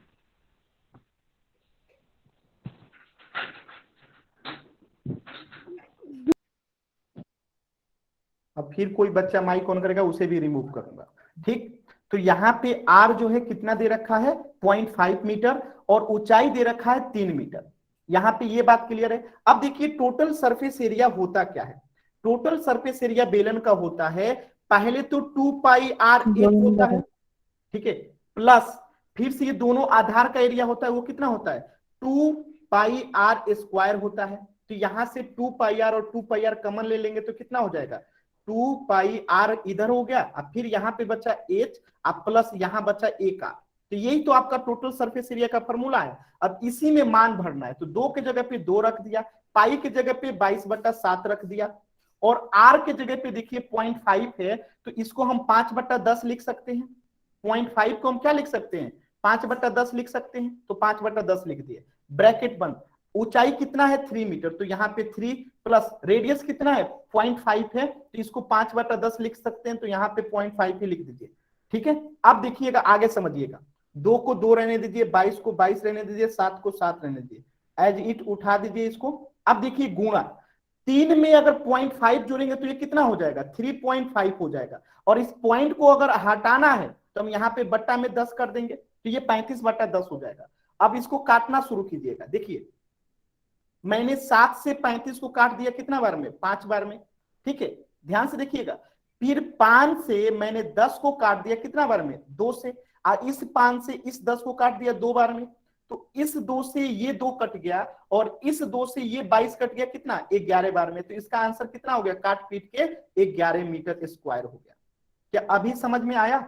अब फिर कोई बच्चा माइक ऑन करेगा उसे भी रिमूव करूंगा, ठीक। तो यहाँ पे आर जो है कितना दे रखा है 0.5 मीटर, और ऊंचाई दे रखा है 3 मीटर। यहाँ पे ये बात क्लियर है। अब देखिए टोटल सरफेस एरिया होता क्या है, टोटल सरफेस एरिया बेलन का होता है, पहले तो 2πr होता है, ठीक है, प्लस फिर से ये दोनों आधार का एरिया होता है, वो कितना होता है 2πr² होता है। तो यहां से 2πr और 2πr कॉमन ले लेंगे तो कितना हो जाएगा 2πr इधर हो गया, अब फिर यहाँ पे बचा h, अब प्लस यहाँ बचा a का। तो यही तो आपका टोटल सरफेस एरिया का फॉर्मूला है। अब इसी में मान भरना है, तो 2 के जगह पे 2 रख दिया, पाई के जगह पे 22/7 रख दिया, और r के जगह पे देखिए 0.5 है तो इसको हम 5/10 लिख सकते हैं। 0.5 को हम क्या लिख सकते हैं 5/10 लिख सकते हैं, तो 5/10 लिख दिए, ब्रैकेट बंद। ऊंचाई कितना है 3 मीटर, तो यहाँ पे 3 प्लस रेडियस कितना है 0.5 है, तो इसको 5/10 लिख सकते हैं, तो यहाँ पे 0.5 ही लिख दीजिए। ठीक है, अब देखिएगा आगे समझिएगा, 2 को 2 रहने दीजिए, 22 को 22 रहने दीजिए, 7 को 7 रहने दीजिए, एज इट उठा दीजिए इसको। अब देखिए गुणा 3 में अगर 0.5 जोड़ेंगे तो ये कितना हो जाएगा 3.5 हो जाएगा, और इस पॉइंट को अगर हटाना है तो हम यहाँ पे बट्टा में 10 कर देंगे, तो ये 35/10 हो जाएगा। अब इसको काटना शुरू कीजिएगा, देखिए मैंने 7 से 35 को काट दिया कितना बार में 5 बार में। ठीक है, ध्यान से देखिएगा, फिर 5 से मैंने 10 को काट दिया कितना बार में 2 से, और इस 5 से इस 10 को काट दिया 2 बार में, तो इस 2 से ये 2 कट गया, और इस 2 से ये 22 कट गया कितना 11 बार में, तो इसका आंसर कितना हो गया काट पीट के 11 मीटर स्क्वायर हो गया। क्या अभी समझ में आया?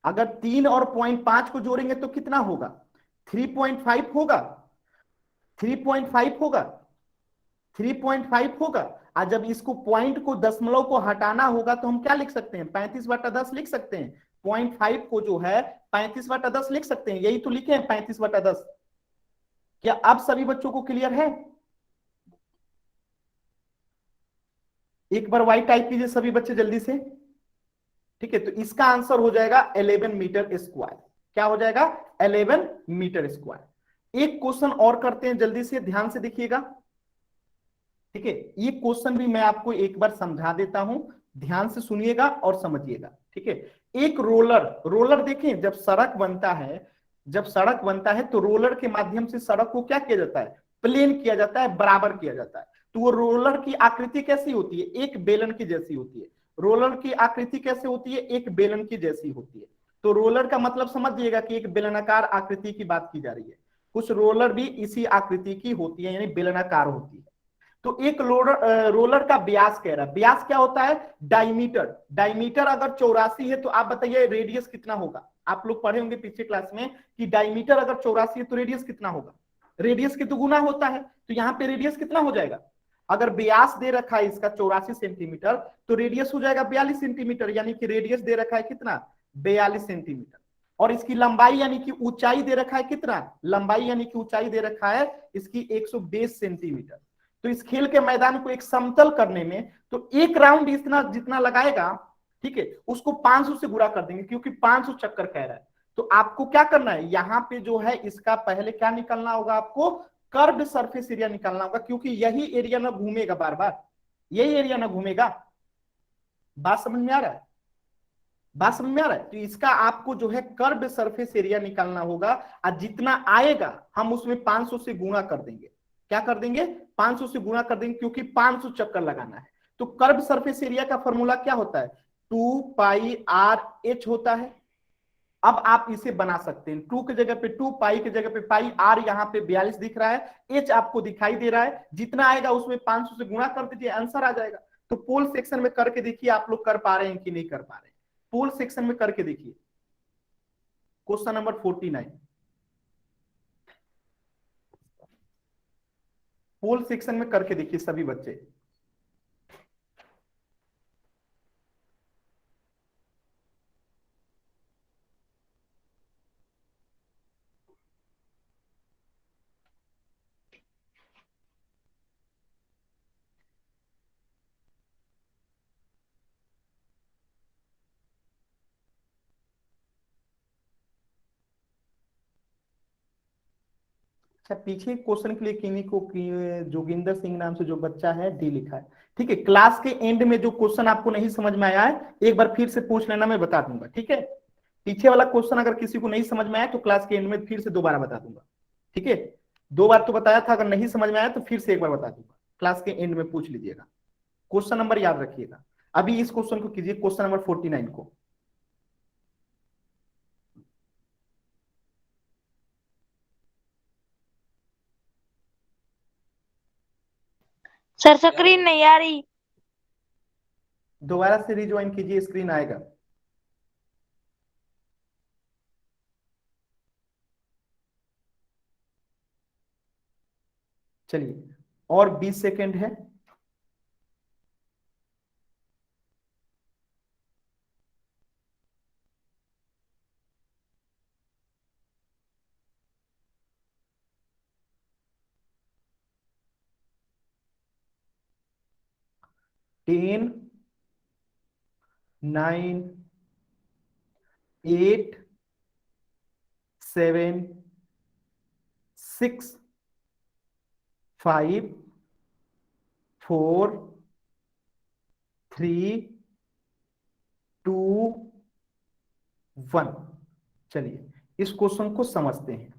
अगर 3 और 0.5 को जोड़ेंगे तो कितना होगा 3.5 होगा, 3.5 होगा, 3.5 होगा। और जब इसको पॉइंट को दशमलव को हटाना होगा तो हम क्या लिख सकते हैं 35/10 लिख सकते हैं, 0.5 को जो है 35/10 लिख सकते हैं, यही तो लिखे हैं 35/10। क्या अब सभी बच्चों को क्लियर है? एक बार वाई टाइप कीजिए सभी बच्चे जल्दी से। ठीक है, तो इसका आंसर हो जाएगा 11 मीटर स्क्वायर। क्या हो जाएगा 11 मीटर स्क्वायर। एक क्वेश्चन और करते हैं जल्दी से, ध्यान से देखिएगा। ठीक है, ये क्वेश्चन भी मैं आपको एक बार समझा देता हूं, ध्यान से सुनिएगा और समझिएगा। ठीक है, एक रोलर, रोलर देखें जब सड़क बनता है, जब सड़क बनता है तो रोलर के माध्यम से सड़क को क्या किया जाता है प्लेन किया जाता है, बराबर किया जाता है। तो वो रोलर की आकृति कैसी होती है एक बेलन की जैसी होती है। रोलर की आकृति कैसे होती है एक बेलन की जैसी होती है। तो रोलर का मतलब समझिएगा कि एक बेलनाकार आकृति की बात की जा रही है। कुछ रोलर भी इसी आकृति की होती है, यानी बेलनाकार होती है। तो एक रोलर का व्यास कह रहा है, व्यास क्या होता है डायमीटर। डायमीटर अगर 84 है तो आप बताइए रेडियस कितना होगा। आप लोग पढ़े होंगे पीछे क्लास में कि डायमीटर अगर 84 है तो रेडियस कितना होगा, रेडियस के तो गुना होता है। तो यहाँ पे रेडियस कितना हो जाएगा, अगर व्यास दे रखा है इसका 84 सेंटीमीटर तो रेडियस हो जाएगा 42 सेंटीमीटर, यानी कि रेडियस दे रखा है कितना 42 सेंटीमीटर। और इसकी लंबाई यानी कि ऊंचाई दे रखा है कितना, लंबाई यानी कि ऊंचाई दे रखा है इसकी 120 सेंटीमीटर। तो इस खेल के मैदान को एक समतल करने में तो एक राउंड इतना जितना लगाएगा, ठीक है, उसको 500 से गुणा कर देंगे क्योंकि 500 चक्कर कह रहा है। तो आपको क्या करना है यहाँ पे जो है इसका पहले क्या निकालना होगा, आपको कर्व सरफेस एरिया निकालना होगा, क्योंकि यही एरिया ना घूमेगा बार बार, यही एरिया ना घूमेगा। बात समझ में आ रहा है, बात समझ में आ रहा है। तो इसका आपको जो है कर्व सरफेस एरिया निकालना होगा, और जितना आएगा हम उसमें 500 से गुणा कर देंगे। क्या कर देंगे 500 से गुणा कर देंगे, क्योंकि 500 चक्कर लगाना है। तो कर्व सरफेस एरिया का फॉर्मूला क्या होता है 2πr/h होता है। अब आप इसे बना सकते हैं, 2 की जगह पे 2, पाई की जगह पे पाई, आर यहाँ पे 42 दिख रहा है, एच आपको दिखाई दे रहा है, जितना आएगा उसमें 500 से गुणा कर दीजिए, आंसर आ जाएगा। तो पोल सेक्शन में करके देखिए आप लोग कर पा रहे हैं कि नहीं कर पा रहे हैं, पोल सेक्शन में करके देखिए। क्वेश्चन नंबर 49 पोल सेक्शन में करके देखिए सभी बच्चे। अच्छा, पीछे क्वेश्चन के लिए किन्हीं को जोगिंदर सिंह नाम से जो बच्चा है डी लिखा है। ठीक है, क्लास के एंड में जो क्वेश्चन आपको नहीं समझ में आया है एक बार फिर से पूछ लेना, मैं बता दूंगा। ठीक है, पीछे वाला क्वेश्चन अगर किसी को नहीं समझ में आया तो क्लास के एंड में फिर से दोबारा बता दूंगा। ठीक है, 2 बार तो बताया था, अगर नहीं समझ में आया तो फिर से एक बार बता दूंगा, क्लास के एंड में पूछ लीजिएगा। क्वेश्चन नंबर याद रखिएगा। अभी इस क्वेश्चन को कीजिए, क्वेश्चन नंबर 49 को। सर स्क्रीन नहीं आ रही। दोबारा से रिज्वाइन कीजिए, स्क्रीन आएगा। चलिए, और 20 सेकेंड है। 10 9 8 7 6 5 4 3 2 1। चलिए इस क्वेश्चन को समझते हैं।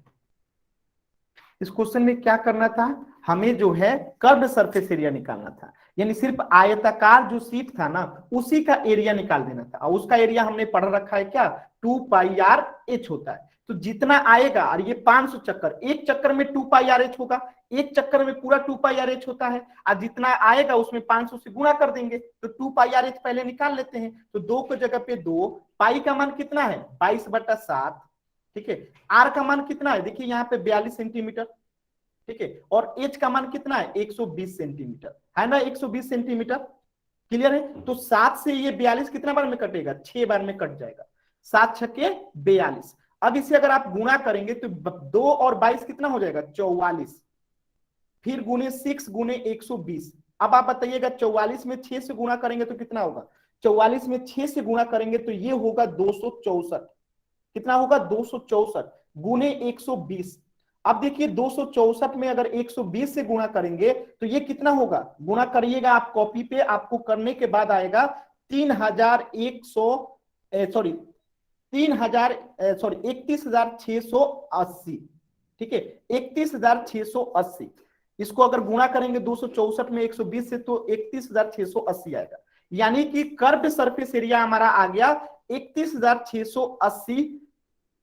इस क्वेश्चन में क्या करना था, हमें जो है कर्व सरफेस एरिया निकालना था, यानी सिर्फ आयताकार जो शीट था ना उसी का एरिया निकाल देना था। और उसका एरिया हमने पढ़ रखा है क्या, 2πr(h) होता है। तो जितना आएगा, और ये 500 चक्कर, एक चक्कर में 2πr(h) होगा, एक चक्कर में पूरा 2πr(h) होता है, और जितना आएगा उसमें 500 से गुणा कर देंगे। तो 2πr(h) पहले निकाल लेते हैं। तो 2 की जगह पे 2, पाई का मान कितना है 22/7, ठीक है। आर का मान कितना है, देखिए यहाँ पे 42 सेंटीमीटर, ठीक है। और एच का मान कितना है 120 सेंटीमीटर, है ना, 120 सेंटीमीटर, क्लियर है। तो 7 से ये 42 कितना बार में कटेगा, 6 बार में कट जाएगा, 7 छके 42। अब इसे अगर आप गुणा करेंगे तो 2 और 22 कितना हो जाएगा 44, फिर गुने 6 गुने 120। अब आप बताइएगा 44 में 6 से गुणा करेंगे तो कितना होगा, 44 में 6 से गुणा करेंगे तो ये होगा 264। कितना होगा 264 गुने 120। अब देखिए 264 में अगर 120 से गुणा करेंगे तो ये कितना होगा, गुणा करिएगा आप कॉपी पे, आपको करने के बाद आएगा 31,680, ठीक है, 31,680। इसको अगर गुणा करेंगे 264 में 120 से तो 31,680 आएगा। यानी कि कर्व सरफेस एरिया हमारा आ गया 31,680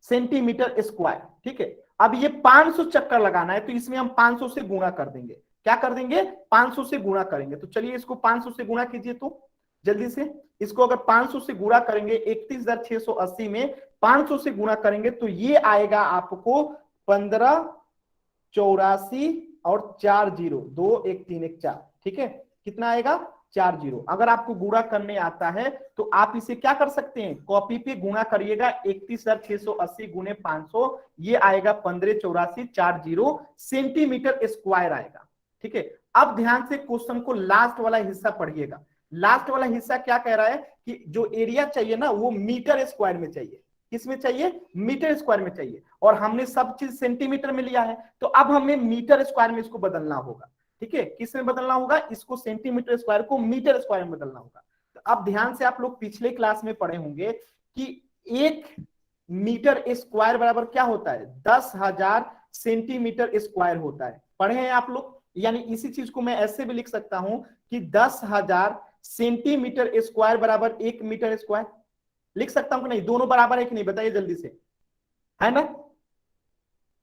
सेंटीमीटर स्क्वायर, ठीक है। अब ये 500 चक्कर लगाना है तो इसमें हम 500 से गुणा कर देंगे। क्या कर देंगे, 500 से गुणा करेंगे। तो चलिए इसको 500 से गुणा कीजिए, तो जल्दी से इसको अगर 500 से गुणा करेंगे, 31,680 में 500 से गुणा करेंगे तो ये आएगा आपको 1584 और 40, 2 1 3 1 4, ठीक है। कितना आएगा 40। अगर आपको गुणा करने आता है तो आप इसे क्या कर सकते हैं, कॉपी पे गुणा करिएगा, 31,680 गुने 500, ये आएगा 158440 सेंटीमीटर स्क्वायर आएगा, ठीक है। अब ध्यान से क्वेश्चन को लास्ट वाला हिस्सा पढ़िएगा। लास्ट वाला हिस्सा क्या कह रहा है कि जो एरिया चाहिए ना वो मीटर स्क्वायर में चाहिए। किसमें चाहिए, मीटर स्क्वायर में चाहिए, और हमने सब चीज सेंटीमीटर में लिया है, तो अब हमें मीटर स्क्वायर में इसको बदलना होगा, ठीक है। किस में बदलना होगा, इसको सेंटीमीटर स्क्वायर को मीटर स्क्वायर में बदलना होगा। तो अब ध्यान से आप लोग पिछले क्लास में पढ़े होंगे कि 1 मीटर स्क्वायर बराबर क्या होता है, 10,000 सेंटीमीटर स्क्वायर होता है। पढ़े हैं आप लोग, यानी इसी चीज को मैं ऐसे भी लिख सकता हूं कि 10,000 सेंटीमीटर स्क्वायर बराबर 1 मीटर स्क्वायर। लिख सकता हूं कि नहीं, दोनों बराबर है कि नहीं, बताइए जल्दी से, है ना।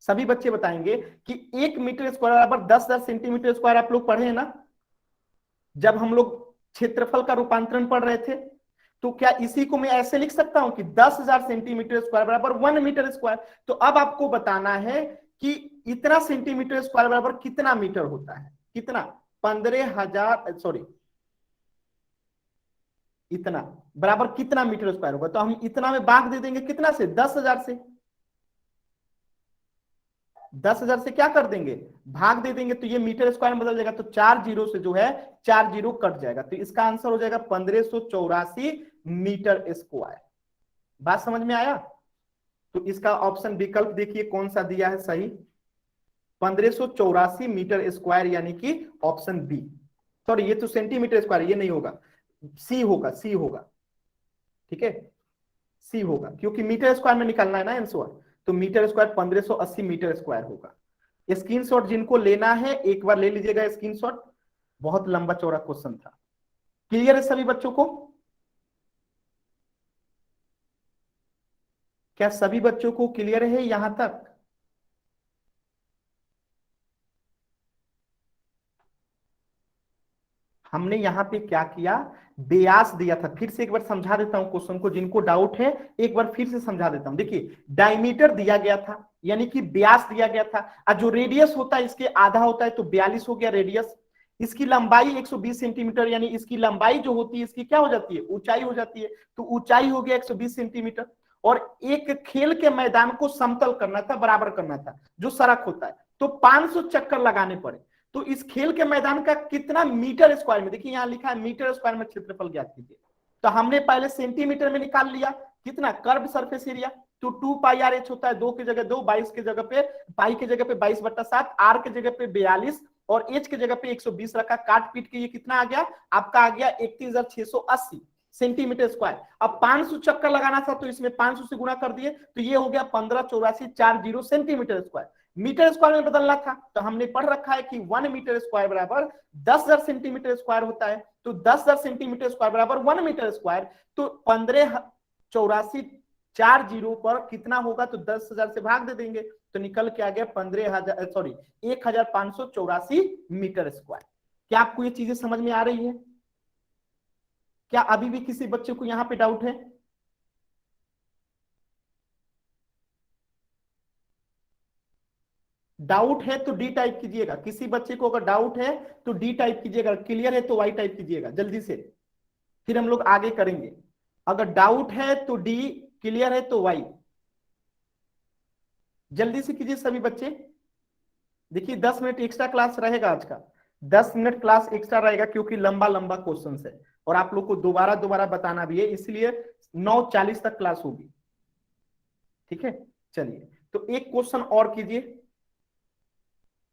सभी बच्चे बताएंगे कि 1 मीटर स्क्वायर बराबर 10,000 सेंटीमीटर स्क्वायर। आप लोग पढ़े हैं ना, जब हम लोग क्षेत्रफल का रूपांतरण पढ़ रहे थे। तो क्या इसी को मैं ऐसे लिख सकता हूं कि 10,000 सेंटीमीटर स्क्वायर बराबर 1 मीटर स्क्वायर। तो अब आपको बताना है कि इतना सेंटीमीटर स्क्वायर बराबर कितना मीटर होता है, कितना, 15,000 सॉरी इतना बराबर कितना मीटर स्क्वायर होगा। तो हम इतना में भाग दे देंगे कितना से, 10,000 से। 10,000 से क्या कर देंगे, भाग दे देंगे, तो ये मीटर स्क्वायर में बदल जाएगा। तो 4 जीरो से जो है 4 जीरो कट जाएगा, तो इसका आंसर हो जाएगा 1584 मीटर स्क्वायर। बात समझ में आया। तो इसका ऑप्शन विकल्प देखिए कौन सा दिया है सही, 1584 मीटर स्क्वायर, यानी कि ऑप्शन बी। सॉरी ये तो सेंटीमीटर स्क्वायर, ये नहीं होगा, सी होगा, सी होगा, ठीक है, सी होगा, क्योंकि मीटर स्क्वायर में निकालना है ना आंसर। तो मीटर स्क्वायर 1580 मीटर स्क्वायर होगा। स्क्रीनशॉट जिनको लेना है एक बार ले लीजिएगा स्क्रीनशॉट, बहुत लंबा चौड़ा क्वेश्चन था। क्लियर है सभी बच्चों को, क्या सभी बच्चों को क्लियर है यहां तक। हमने यहां पे क्या किया, व्यास दिया था। फिर से एक बार समझा देता हूं क्वेश्चन को, जिनको डाउट है एक बार फिर से समझा देता हूं। देखिए डायमीटर दिया गया था, यानी कि व्यास दिया गया था, और जो रेडियस होता है इसके आधा होता है, तो 42 हो गया रेडियस। इसकी लंबाई 120 सेंटीमीटर, यानी इसकी लंबाई जो होती है इसकी क्या हो जाती है, ऊंचाई हो जाती है, तो ऊंचाई हो गया 120 सेंटीमीटर। और एक खेल के मैदान को समतल करना था, बराबर करना था, जो सड़क होता है, तो 500 चक्कर लगाने पड़े। तो इस खेल के मैदान का कितना मीटर स्क्वायर में, देखिए यहाँ लिखा है मीटर स्क्वायर में क्षेत्रफल ज्ञात कीजिए। तो हमने पहले सेंटीमीटर में निकाल लिया, कितना कर्व सरफेस एरिया, तो 2 पाई आर एच होता है, 2 की जगह 2, 22 की जगह पे, पाई की जगह पे 22/7, आर की जगह पे 42 और एच की जगह पे 120 रखा, काट पीट के ये कितना आ गया आपका, आ गया 31,680 सेंटीमीटर स्क्वायर। अब 500 चक्कर लगाना था तो इसमें 500 से गुणा कर दिए, तो ये हो गया 158440 सेंटीमीटर स्क्वायर। मीटर स्क्वायर में बदलना था तो हमने पढ़ रखा है कि 1 मीटर स्क्वायर बराबर 10,000 सेंटीमीटर स्क्वायर होता है, तो 10,000 सेंटीमीटर स्क्वायर बराबर 1 मीटर स्क्वायर, तो 158440 पर कितना होगा, तो 10,000 से भाग दे देंगे तो निकल के आ गया 1584 मीटर स्क्वायर। क्या आपको ये चीजें समझ में आ रही है? क्या अभी भी किसी बच्चे को यहां पे डाउट है? डाउट है तो डी टाइप कीजिएगा, किसी बच्चे को अगर डाउट है तो डी टाइप कीजिएगा, क्लियर है तो वाई टाइप कीजिएगा जल्दी से, फिर हम लोग आगे करेंगे। अगर डाउट है तो डी, क्लियर है तो वाई, जल्दी से कीजिए सभी बच्चे। देखिए 10 मिनट एक्स्ट्रा क्लास रहेगा आज का, 10 मिनट क्लास एक्स्ट्रा रहेगा क्योंकि लंबा लंबा क्वेश्चन है और आप लोग को दोबारा दोबारा बताना भी है, इसलिए 9:40 तक क्लास होगी। ठीक है, चलिए तो एक क्वेश्चन और कीजिए,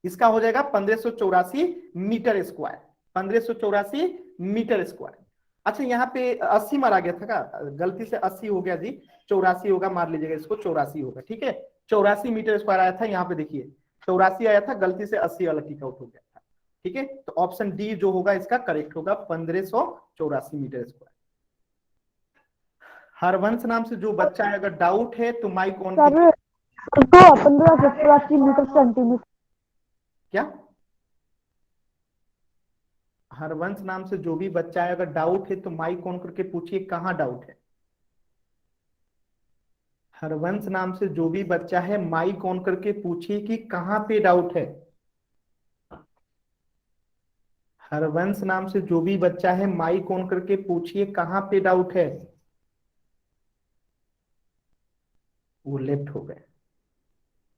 इसका हो जाएगा 1584 मीटर स्क्वायर, 1584 मीटर स्क्वायर। अच्छा यहाँ पे 80 मारा गया था का, गलती से 80 हो गया जी, 84 होगा, मार लीजिएगा इसको, 84 होगा। ठीक है, 84 मीटर स्क्वायर आया था, यहाँ पे देखिए 84 आया था, गलती से 80 वाला टिक आउट हो गया था। ठीक है, तो ऑप्शन डी जो होगा इसका करेक्ट होगा, 1584 मीटर स्क्वायर। हरवंश नाम से जो बच्चा है, अगर डाउट है तो माइक ऑन कीजिए। 1584 मीटर सेंटीमीटर। क्या? हरवंश नाम से जो भी बच्चा है, अगर डाउट है तो माइक ऑन करके पूछिए कहाँ डाउट है। हरवंश नाम से जो भी बच्चा है माइक ऑन करके पूछिए कि कहाँ पे डाउट है। हरवंश नाम से जो भी बच्चा है माइक ऑन करके पूछिए कहाँ पे डाउट है। वो लेफ्ट हो गए।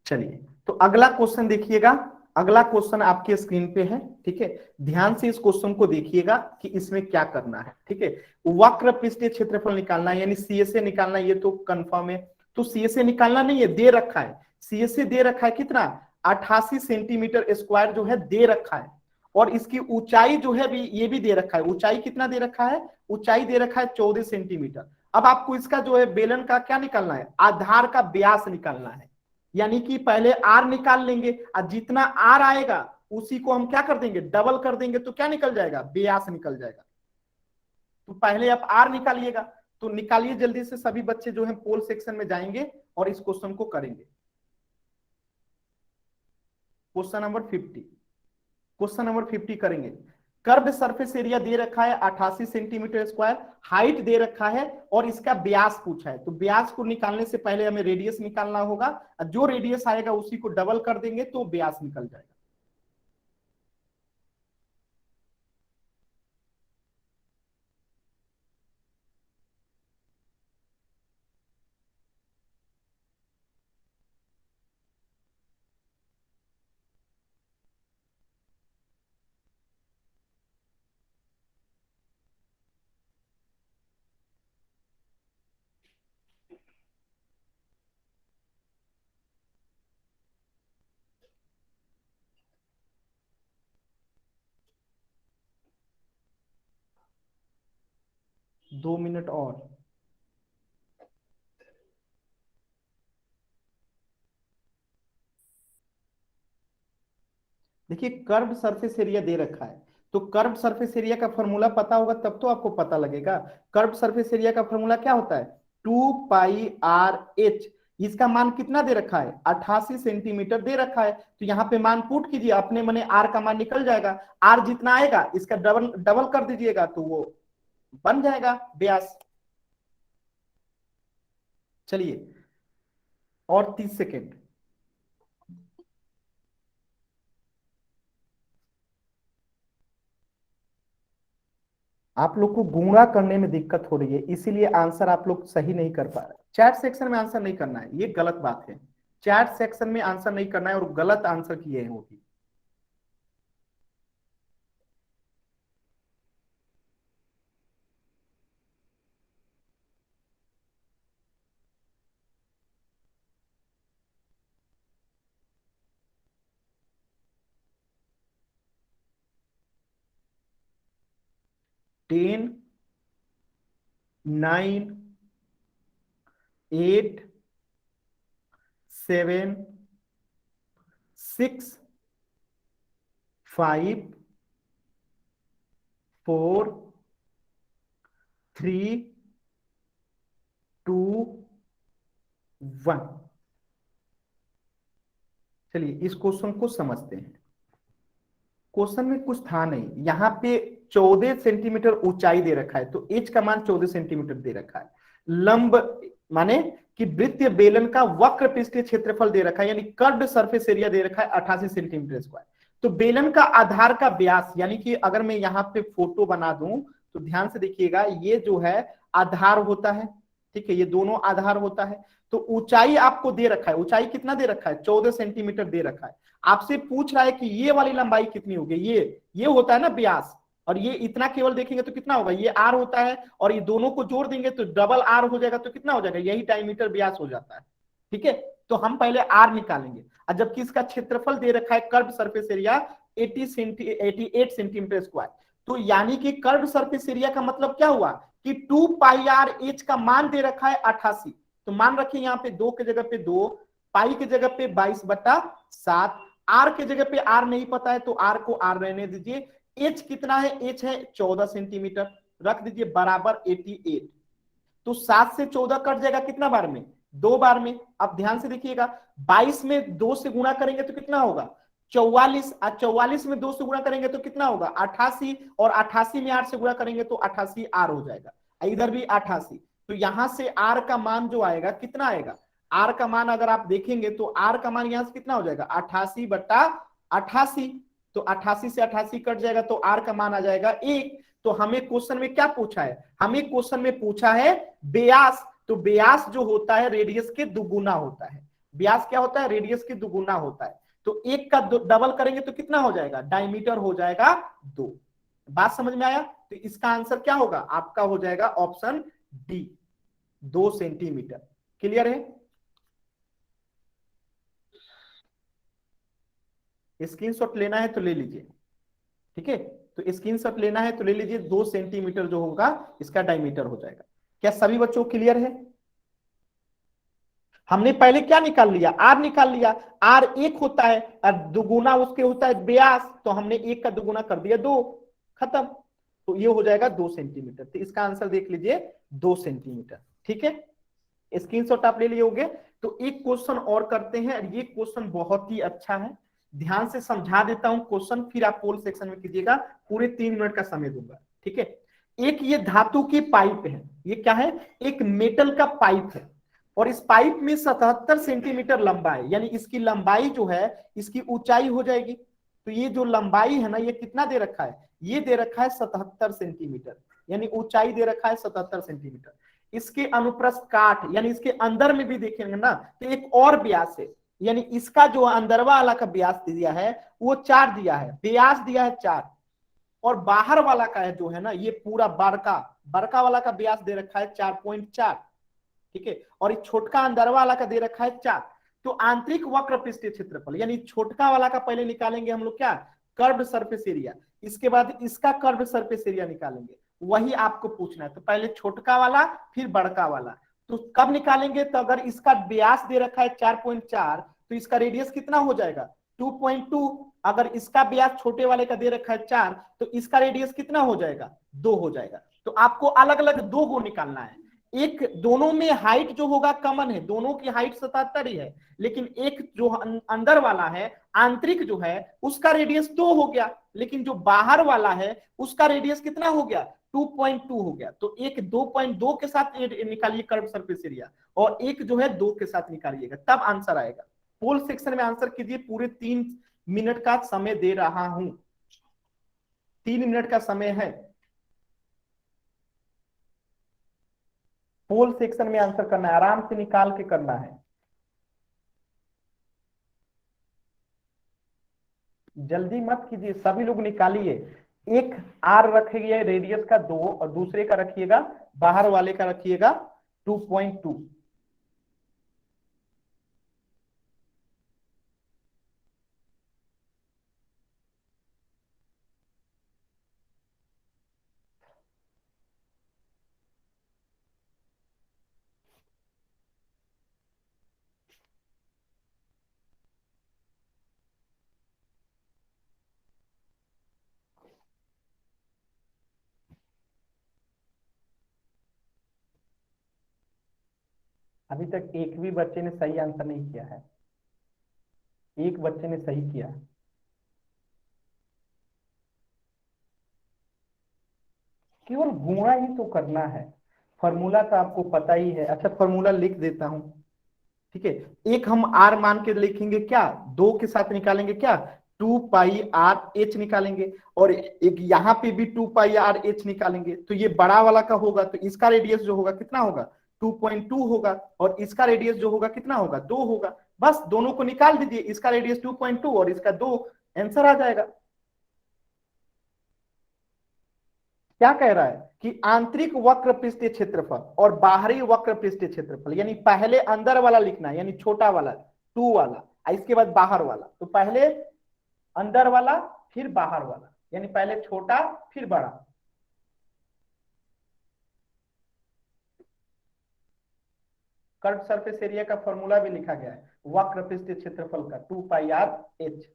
चलिए तो अगला क्वेश्चन देखिएगा, अगला क्वेश्चन आपके स्क्रीन पे है। ठीक है, ध्यान से इस क्वेश्चन को देखिएगा कि इसमें क्या करना है। ठीक है, वक्र पृष्ठीय क्षेत्रफल निकालना है, यानी सीएसए निकालना है, ये तो कंफर्म है। तो सीएसए निकालना नहीं है, दे रखा है, सीएसए दे रखा है कितना, 88 सेंटीमीटर स्क्वायर जो है दे रखा है, और इसकी ऊंचाई जो है भी ये भी दे रखा है। ऊंचाई कितना दे रखा है, ऊंचाई दे रखा है 14 सेंटीमीटर। अब आपको इसका जो है बेलन का क्या निकालना है, आधार का व्यास निकालना है, यानी कि पहले आर निकाल लेंगे और जितना आर आएगा उसी को हम क्या कर देंगे, डबल कर देंगे, तो क्या निकल जाएगा, व्यास निकल जाएगा। तो पहले आप आर निकालिएगा, तो निकालिए जल्दी से, सभी बच्चे जो है पोल सेक्शन में जाएंगे और इस क्वेश्चन को करेंगे। क्वेश्चन नंबर 50, क्वेश्चन नंबर 50 करेंगे। कर्व सरफेस एरिया दे रखा है 88 सेंटीमीटर स्क्वायर, हाइट दे रखा है और इसका व्यास पूछा है। तो व्यास को निकालने से पहले हमें रेडियस निकालना होगा, जो रेडियस आएगा उसी को डबल कर देंगे तो व्यास निकल जाएगा। दो मिनट और। देखिए कर्व सरफेस एरिया दे रखा है, तो कर्व सरफेस एरिया का फॉर्मूला पता होगा तब तो आपको पता लगेगा। कर्व सरफेस एरिया का फॉर्मूला क्या होता है, 2 पाई आर एच। इसका मान कितना दे रखा है, 88 सेंटीमीटर दे रखा है, तो यहाँ पे मान पुट कीजिए, अपने मने आर का मान निकल जाएगा। आर जितना आएगा इसका डबल डबल कर दीजिएगा तो वो बन जाएगा व्यास। चलिए और 30 सेकेंड। आप लोग को गुणा करने में दिक्कत हो रही है, इसीलिए आंसर आप लोग सही नहीं कर पा रहे। चैट सेक्शन में आंसर नहीं करना है, ये गलत बात है। चैट सेक्शन में आंसर नहीं करना है और गलत आंसर किए हैं वो भी। 10, 9, 8, 7, 6, 5, 4, 3, 2, 1। चलिए इस क्वेश्चन को समझते हैं। क्वेश्चन में कुछ था नहीं, यहाँ पे 14 सेंटीमीटर ऊंचाई दे रखा है, तो एच का मान 14 सेंटीमीटर दे रखा है। लंब माने कि वृत्तीय बेलन का वक्र पृष्ठीय क्षेत्रफल दे रखा है, यानी कर्व्ड सरफेस एरिया दे रखा है 88 सेंटीमीटर स्क्वायर। तो बेलन का आधार का व्यास, यानी कि अगर मैं यहाँ पे फोटो बना दूं तो ध्यान से देखिएगा, ये जो है आधार होता है, ठीक है, ये दोनों आधार होता है। तो ऊंचाई आपको दे रखा है, ऊंचाई कितना दे रखा है, 14 सेंटीमीटर दे रखा है। आपसे पूछ रहा है कि ये वाली लंबाई कितनी होगी, ये होता है ना व्यास, और ये इतना केवल देखेंगे तो कितना होगा, ये आर होता है, और ये दोनों को जोड़ देंगे तो डबल आर हो जाएगा, तो कितना हो जाएगा, यही डायमीटर व्यास हो जाता है। ठीक है, तो हम पहले आर निकालेंगे, और जबकि इसका क्षेत्रफल दे रखा है curve surface area 88 centimetre square. तो यानी कि कर्व सरफेस एरिया का मतलब क्या हुआ कि 2 पाई आर एच का मान दे रखा है 88। तो मान रखिए यहाँ पे 2 की जगह पे 2, पाई की जगह पे 22/7, आर की जगह पे आर नहीं पता है तो आर को आर रहने दीजिए। एच कितना है, एच है 14 सेंटीमीटर, रख दीजिए बराबर 88। तो 7 से 14 कट जाएगा कितना बार में, 2 बार में। अब ध्यान से देखिएगा, 22 में 2 से गुणा करेंगे तो कितना होगा 44, और 44 में 2 से गुणा करेंगे तो कितना होगा 88, और 88 में 8 से गुणा करेंगे तो 88 आर हो जाएगा, इधर भी 88। तो यहां से आर का मान जो आएगा कितना आएगा, आर का मान अगर आप देखेंगे तो आर का मान यहां से कितना हो जाएगा 88/88। तो 88 से 88 कट जाएगा तो आर का मान आ जाएगा 1। तो हमें क्वेश्चन में क्या पूछा है, हमें क्वेश्चन में पूछा है व्यास। तो व्यास जो होता है रेडियस के दुगुना होता है, व्यास क्या होता है, रेडियस के दुगुना होता है। तो एक का डबल करेंगे तो कितना हो जाएगा, डायमीटर हो जाएगा 2। बात समझ में आया? तो इसका आंसर क्या होगा, आपका हो जाएगा ऑप्शन डी, 2 सेंटीमीटर। क्लियर है? स्क्रीनशॉट लेना है तो ले लीजिए, ठीक है, तो स्क्रीनशॉट लेना है तो ले लीजिए, 2 सेंटीमीटर जो होगा इसका डायमीटर हो जाएगा। क्या सभी बच्चों क्लियर है? हमने पहले क्या निकाल लिया, आर निकाल लिया, आर 1 होता है और दुगुना उसके होता है व्यास, तो हमने 1 का दुगुना कर दिया 2, खत्म। तो ये हो जाएगा 2 सेंटीमीटर। तो इसका आंसर देख लीजिए 2 सेंटीमीटर। ठीक है, स्क्रीनशॉट आप ले लिए होंगे। तो एक क्वेश्चन और करते हैं, और ये क्वेश्चन बहुत ही अच्छा है, ध्यान से समझा देता हूं क्वेश्चन, फिर आप पोल सेक्शन में कीजिएगा, पूरे 3 मिनट का समय दूंगा। ठीक है, एक ये धातु की पाइप है, ये क्या है, एक मेटल का पाइप है, और इस पाइप में 77 सेंटीमीटर लंबा है, यानी इसकी लंबाई जो है इसकी ऊंचाई हो जाएगी। तो ये जो लंबाई है ना, ये कितना दे रखा है, ये दे रखा है 77 सेंटीमीटर, यानी ऊंचाई दे रखा है 77 सेंटीमीटर। इसके अनुप्रस्थ काट, यानी इसके अंदर में भी देखेंगे ना तो एक और व्यास है, यानी इसका जो अंदरवा वाला का व्यास दिया है वो 4 दिया है, व्यास दिया है 4, और बाहर वाला का है जो है ना, ये पूरा बड़का बड़का वाला का व्यास दे रखा है 4.4। ठीक है, और ये छोटका अंदरवा वाला का दे रखा है 4। तो आंतरिक वक्र पृष्ठीय क्षेत्रफल, यानी छोटका वाला का पहले निकालेंगे हम लोग क्या, कर्व्ड सरफेस एरिया, इसके बाद इसका कर्व्ड सरफेस एरिया निकालेंगे, वही आपको पूछना है। तो पहले छोटका वाला फिर बड़का वाला। तो कब निकालेंगे, तो अगर इसका व्यास दे रखा है 4.4 तो इसका रेडियस कितना हो जाएगा 2.2। अगर इसका व्यास छोटे वाले का दे रखा है 4 तो इसका रेडियस कितना हो जाएगा 2 हो जाएगा। तो आपको अलग अलग 2 को निकालना है, एक दोनों में हाइट जो होगा कॉमन है, दोनों की हाइट 77 ही है, लेकिन एक जो अंदर वाला है आंतरिक जो है उसका रेडियस 2 हो गया, लेकिन जो बाहर वाला है उसका रेडियस कितना हो गया 2.2 हो गया। तो एक 2.2 के साथ निकालिए कर्व सरफेस एरिया, और एक जो है 2 के साथ निकालिएगा, तब आंसर आएगा। पोल सेक्शन में आंसर कीजिए, पूरे 3 मिनट का समय दे रहा हूं, 3 मिनट का समय है। पोल सेक्शन में आंसर करना है, आराम से निकाल के करना है, जल्दी मत कीजिए, सभी लोग निकालिए। एक आर रखिए रेडियस का 2, और दूसरे का रखिएगा, बाहर वाले का रखिएगा 2.2। अभी तक एक भी बच्चे ने सही आंसर नहीं किया है, एक बच्चे ने सही किया। केवल गुणा ही तो करना है, फॉर्मूला का आपको पता ही है। अच्छा फॉर्मूला लिख देता हूं, ठीक है। एक हम आर मान के लिखेंगे क्या, दो के साथ निकालेंगे क्या, 2 पाई आर एच निकालेंगे, और एक यहाँ पे भी 2 पाई आर एच निकालेंगे। तो ये बड़ा वाला का होगा, तो इसका रेडियस जो होगा कितना होगा, 2.2 होगा, और इसका रेडियस जो होगा कितना होगा, 2 होगा। बस दोनों को निकाल दीजिए, इसका रेडियस 2.2 और इसका 2, आंसर आ जाएगा। क्या कह रहा है कि आंतरिक वक्र पृष्ठीय क्षेत्रफल और बाहरी वक्र पृष्ठीय क्षेत्रफल, यानी पहले अंदर वाला लिखना है, यानी छोटा वाला 2 वाला, इसके बाद बाहर वाला। तो पहले अंदर वाला फिर बाहर वाला, यानी पहले छोटा फिर बड़ा। कर्व सरफेस एरिया का फॉर्मूला भी लिखा गया है वक्र पृष्ठीय क्षेत्रफल का, 2 पाई आर एच।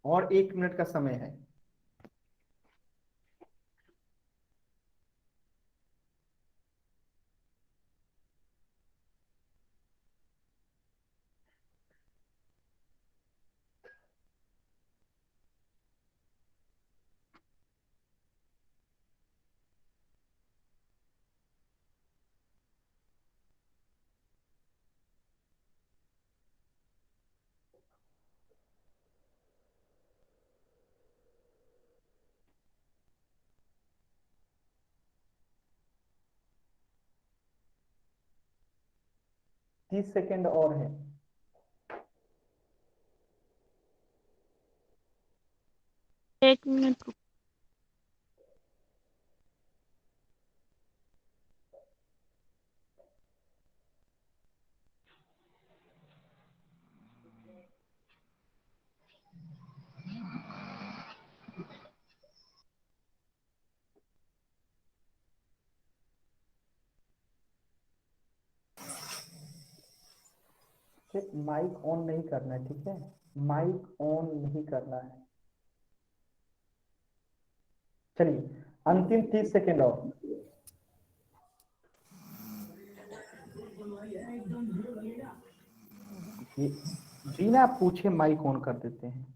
और 1 मिनट का समय है। तीस सेकेंड और है। एक मिनट। माइक ऑन नहीं करना है, ठीक है, माइक ऑन नहीं करना है। चलिए अंतिम 30 सेकेंड और। ये बिना पूछे माइक ऑन कर देते हैं।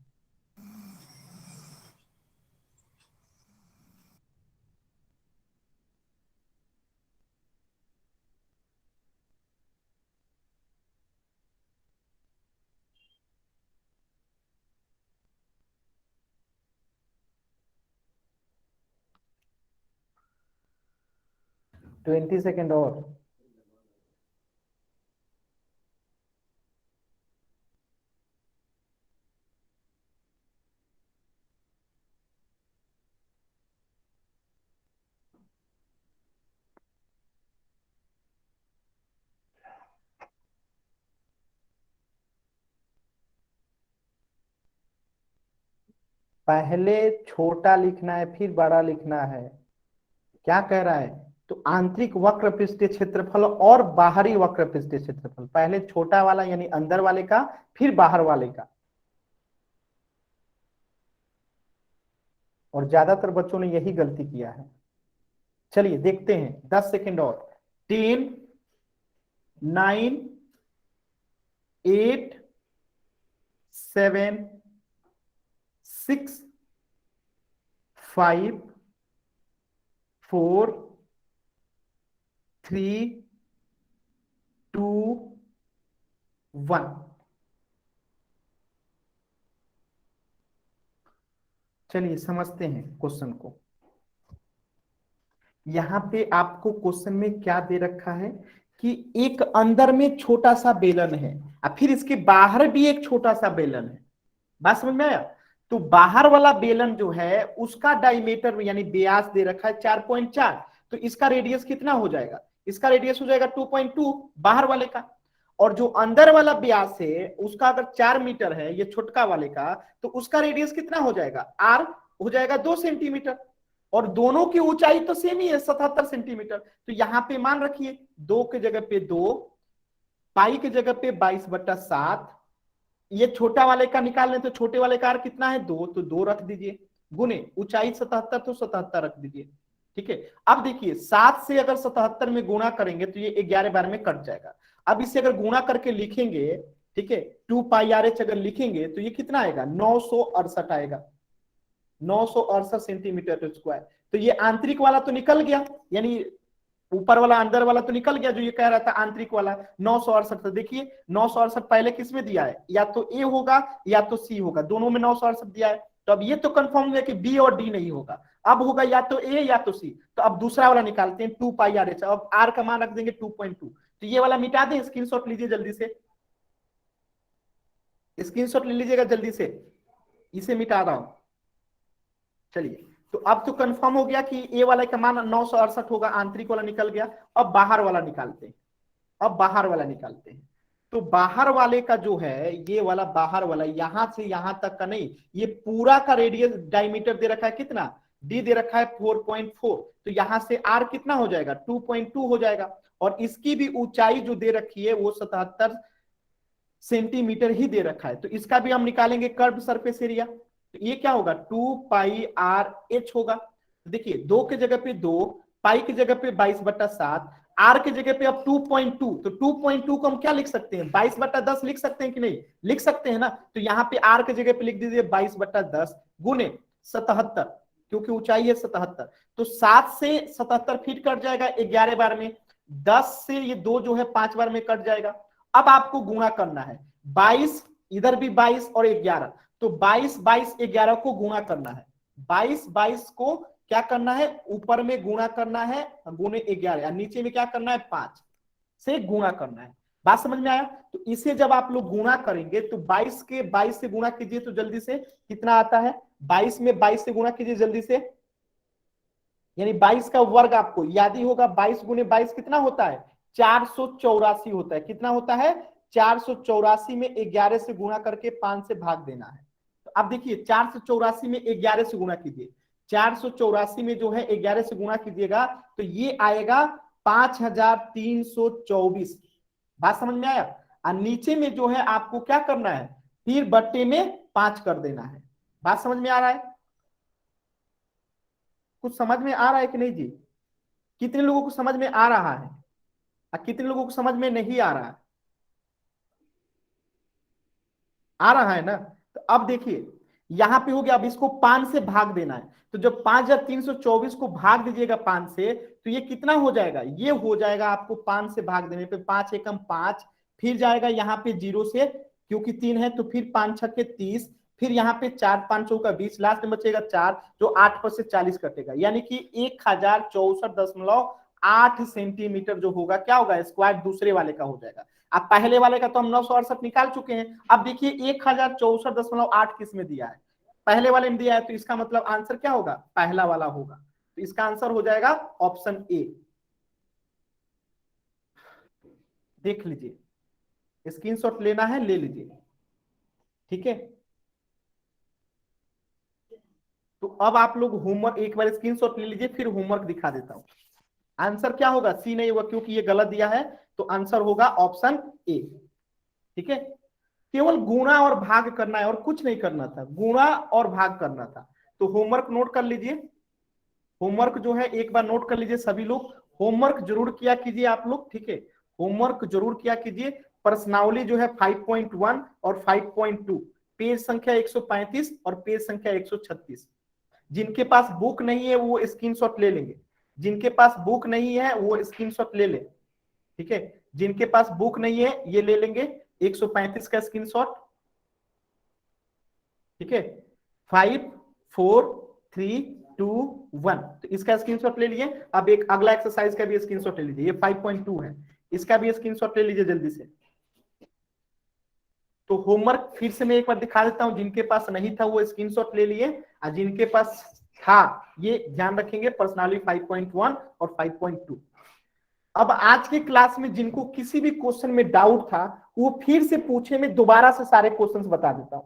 ट्वेंटी सेकेंड और। पहले छोटा लिखना है फिर बड़ा लिखना है। क्या कह रहा है, तो आंतरिक वक्र पृष्ठीय क्षेत्रफल और बाहरी वक्र पृष्ठीय क्षेत्रफल, पहले छोटा वाला यानी अंदर वाले का, फिर बाहर वाले का। और ज्यादातर बच्चों ने यही गलती किया है। चलिए देखते हैं 10 सेकेंड और। 10 9 8 7 6 5 4 3 2 1। चलिए समझते हैं क्वेश्चन को। यहां पे आपको क्वेश्चन में क्या दे रखा है कि एक अंदर में छोटा सा बेलन है और फिर इसके बाहर भी एक छोटा सा बेलन है। बात समझ में आया। तो बाहर वाला बेलन जो है उसका डायमीटर यानी व्यास दे रखा है 4.4, तो इसका रेडियस कितना हो जाएगा, इसका रेडियस हो जाएगा 2.2 बाहर वाले का। और जो अंदर वाला व्यास है उसका अगर 4 मीटर है ये छोटका वाले का, तो उसका रेडियस कितना हो जाएगा, आर हो जाएगा 2 सेंटीमीटर। और दोनों की ऊंचाई तो सेम ही है 77 सेंटीमीटर। तो यहां पे मान रखिए 2 के जगह पे 2, पाई के जगह पे 22/7, ये छोटा वाले का निकाल लें तो छोटे वाले का r कितना है 2, तो 2 रख दीजिए, गुने ऊंचाई 77 तो 77 रख दीजिए। ठीक है, अब देखिए 7 से अगर 77 में गुणा करेंगे तो ये 11 बार में कट जाएगा। अब इसे अगर गुणा करके लिखेंगे, ठीक है, 2 पाई आर एच अगर लिखेंगे तो ये कितना आएगा 968 आएगा, 968 सेंटीमीटर स्क्वायर। तो ये आंतरिक वाला तो निकल गया, यानी ऊपर वाला अंदर वाला तो निकल गया, जो ये कह रहा था आंतरिक वाला 968। तो देखिए 968 पहले किसमें दिया है, या तो ए होगा या तो सी होगा, दोनों में 968 दिया है। तो अब ये तो कंफर्म है कि बी और डी नहीं होगा, अब होगा या तो ए या तो सी। तो अब दूसरा वाला निकालते हैं 2 पाई आर एच, अब आर का मान रख देंगे 2.2। तो ये वाला मिटा दें, स्क्रीनशॉट लीजिए जल्दी से, स्क्रीनशॉट ले लीजिएगा जल्दी से, इसे मिटा रहा हूं। चलिए, तो अब तो कंफर्म हो गया कि ए वाला का मान 968 होगा, आंतरिक वाला निकल गया। अब बाहर वाला निकालते हैं, अब बाहर वाला निकालते हैं। तो बाहर वाले का जो है, ये वाला बाहर वाला यहां से यहां तक का नहीं, ये पूरा का रेडियस डायमीटर दे रखा है कितना, डी दे रखा है 4.4। तो यहां से आर कितना हो जाएगा 2.2 हो जाएगा, और इसकी भी ऊंचाई जो दे रखी है वो 77 सेंटीमीटर ही दे रखा है। तो इसका भी हम निकालेंगे कर्व सरफेस एरिया। तो ये क्या होगा 2 पाई आर एच होगा। देखिए 2 के जगह पे 2, पाई की जगह पे 22/7, आर के जगह पे अब 2.2, तो 2.2 को हम क्या लिख सकते हैं 22/10 लिख सकते हैं कि नहीं, लिख सकते हैं ना। तो यहाँ पे आर के जगह पे लिख दीजिए 22/10 गुने 77, क्योंकि ऊंचाई है 77। तो 7 से 77 फीट कट जाएगा 11 बार में, 10 से ये 2 जो है 5 बार में कट जाएगा। अब आपको गुणा करना है 22, इधर भी 22 और 11, तो 22 22 11 को गुणा करना है, 22 22 को क्या करना है ऊपर में गुणा करना है गुने 11, और नीचे में क्या करना है 5 से गुणा करना है। बात समझ में आया। तो इसे जब आप लोग गुणा करेंगे तो 22 के 22 से गुणा कीजिए तो जल्दी से कितना आता है, 22 में 22 से गुणा कीजिए जल्दी से, यानी 22 का वर्ग आपको याद ही होगा, 22 गुने 22 कितना होता है 484 होता है। कितना होता है 484 में 11 से गुणा करके 5 से भाग देना है। तो अब देखिए 484 में 11 से गुणा कीजिए, 484 में जो है 11 से गुणा कीजिएगा तो ये आएगा 5324। बात समझ में आया। और नीचे में जो है आपको क्या करना है फिर बट्टे में 5 कर देना है। बात समझ में आ रहा है, कुछ समझ में आ रहा है कि नहीं जी, कितने लोगों को समझ में आ रहा है और कितने लोगों को समझ में नहीं आ रहा है, आ रहा है ना। तो अब देखिए यहां पे हो गया, अब इसको 5 से भाग देना है। तो जब 5324 को भाग दीजिएगा 5 से तो ये कितना हो जाएगा, ये हो जाएगा आपको 5 से भाग देने पे 5 एकम 5, फिर जाएगा यहाँ पे 0 से क्योंकि 3 है तो फिर 5 छक्के 30, फिर यहाँ पे 4 5 चौका 20, लास्ट में बचेगा 4 जो 8 पर से 40 कटेगा, यानी कि 1064.8 सेंटीमीटर जो होगा क्या होगा स्क्वायर दूसरे वाले का हो जाएगा। अब पहले वाले का तो हम 968 निकाल चुके हैं। अब देखिए 1064.8 किस में दिया है, पहले वाले में दिया है, तो इसका मतलब आंसर क्या होगा पहला वाला होगा। तो इसका आंसर हो जाएगा ऑप्शन ए। देख लीजिए, स्क्रीनशॉट लेना है ले लीजिए, ठीक है। तो अब आप लोग होमवर्क एक बार स्क्रीनशॉट ले लीजिए, फिर होमवर्क दिखा देता हूं। आंसर क्या होगा सी नहीं होगा क्योंकि ये गलत दिया है, तो आंसर होगा ऑप्शन ए, ठीक है। केवल गुणा और भाग करना है और कुछ नहीं करना था, गुणा और भाग करना था। तो होमवर्क नोट कर लीजिए, होमवर्क जो है एक बार नोट कर लीजिए सभी लोग, होमवर्क जरूर किया कीजिए आप लोग, ठीक है। होमवर्क जरूर किया कीजिए। प्रश्नावली जो है 5.1 और 5.2, पेज संख्या 135 और पेज संख्या 136। जिनके पास बुक नहीं है वो स्क्रीनशॉट ले लेंगे, जिनके पास बुक नहीं है वो स्क्रीनशॉट ले ले, ठीक है। जिनके पास बुक नहीं है ये ले लेंगे 135 का स्क्रीनशॉट, ठीक है। 5 4 3 2 1, तो इसका स्क्रीनशॉट ले लिए। अब एक अगला एक्सरसाइज का भी स्क्रीनशॉट ले लीजिए, ये 5.2 है, इसका भी स्क्रीनशॉट ले लीजिए जल्दी से। तो होमवर्क फिर से मैं एक बार दिखा देता हूं, जिनके पास नहीं था वो स्क्रीनशॉट ले लिए, और जिनके पास था ये ध्यान रखेंगे पर्सनालिटी 5.1 और 5.2। अब आज की क्लास में जिनको किसी भी क्वेश्चन में डाउट था वो फिर से पूछे, मैं दोबारा से सारे क्वेश्चंस बता देता हूं,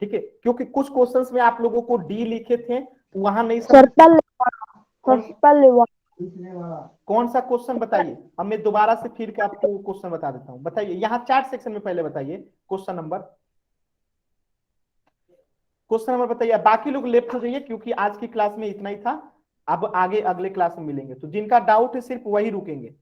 ठीक है। क्योंकि कुछ क्वेश्चंस में आप लोगों को डी लिखे थे वहां नहीं समझ। कौन सा क्वेश्चन बताइए, अब मैं दोबारा से फिर के आपको क्वेश्चन बता देता हूं। बताइए यहाँ चैट सेक्शन में पहले बताइए क्वेश्चन नंबर क्वेश्चन नंबर बताइए। बाकी लोग लेफ्ट हो जाइए क्योंकि आज की क्लास में इतना ही था, अब आगे अगले क्लास में मिलेंगे, तो जिनका डाउट है सिर्फ वही रुकेंगे।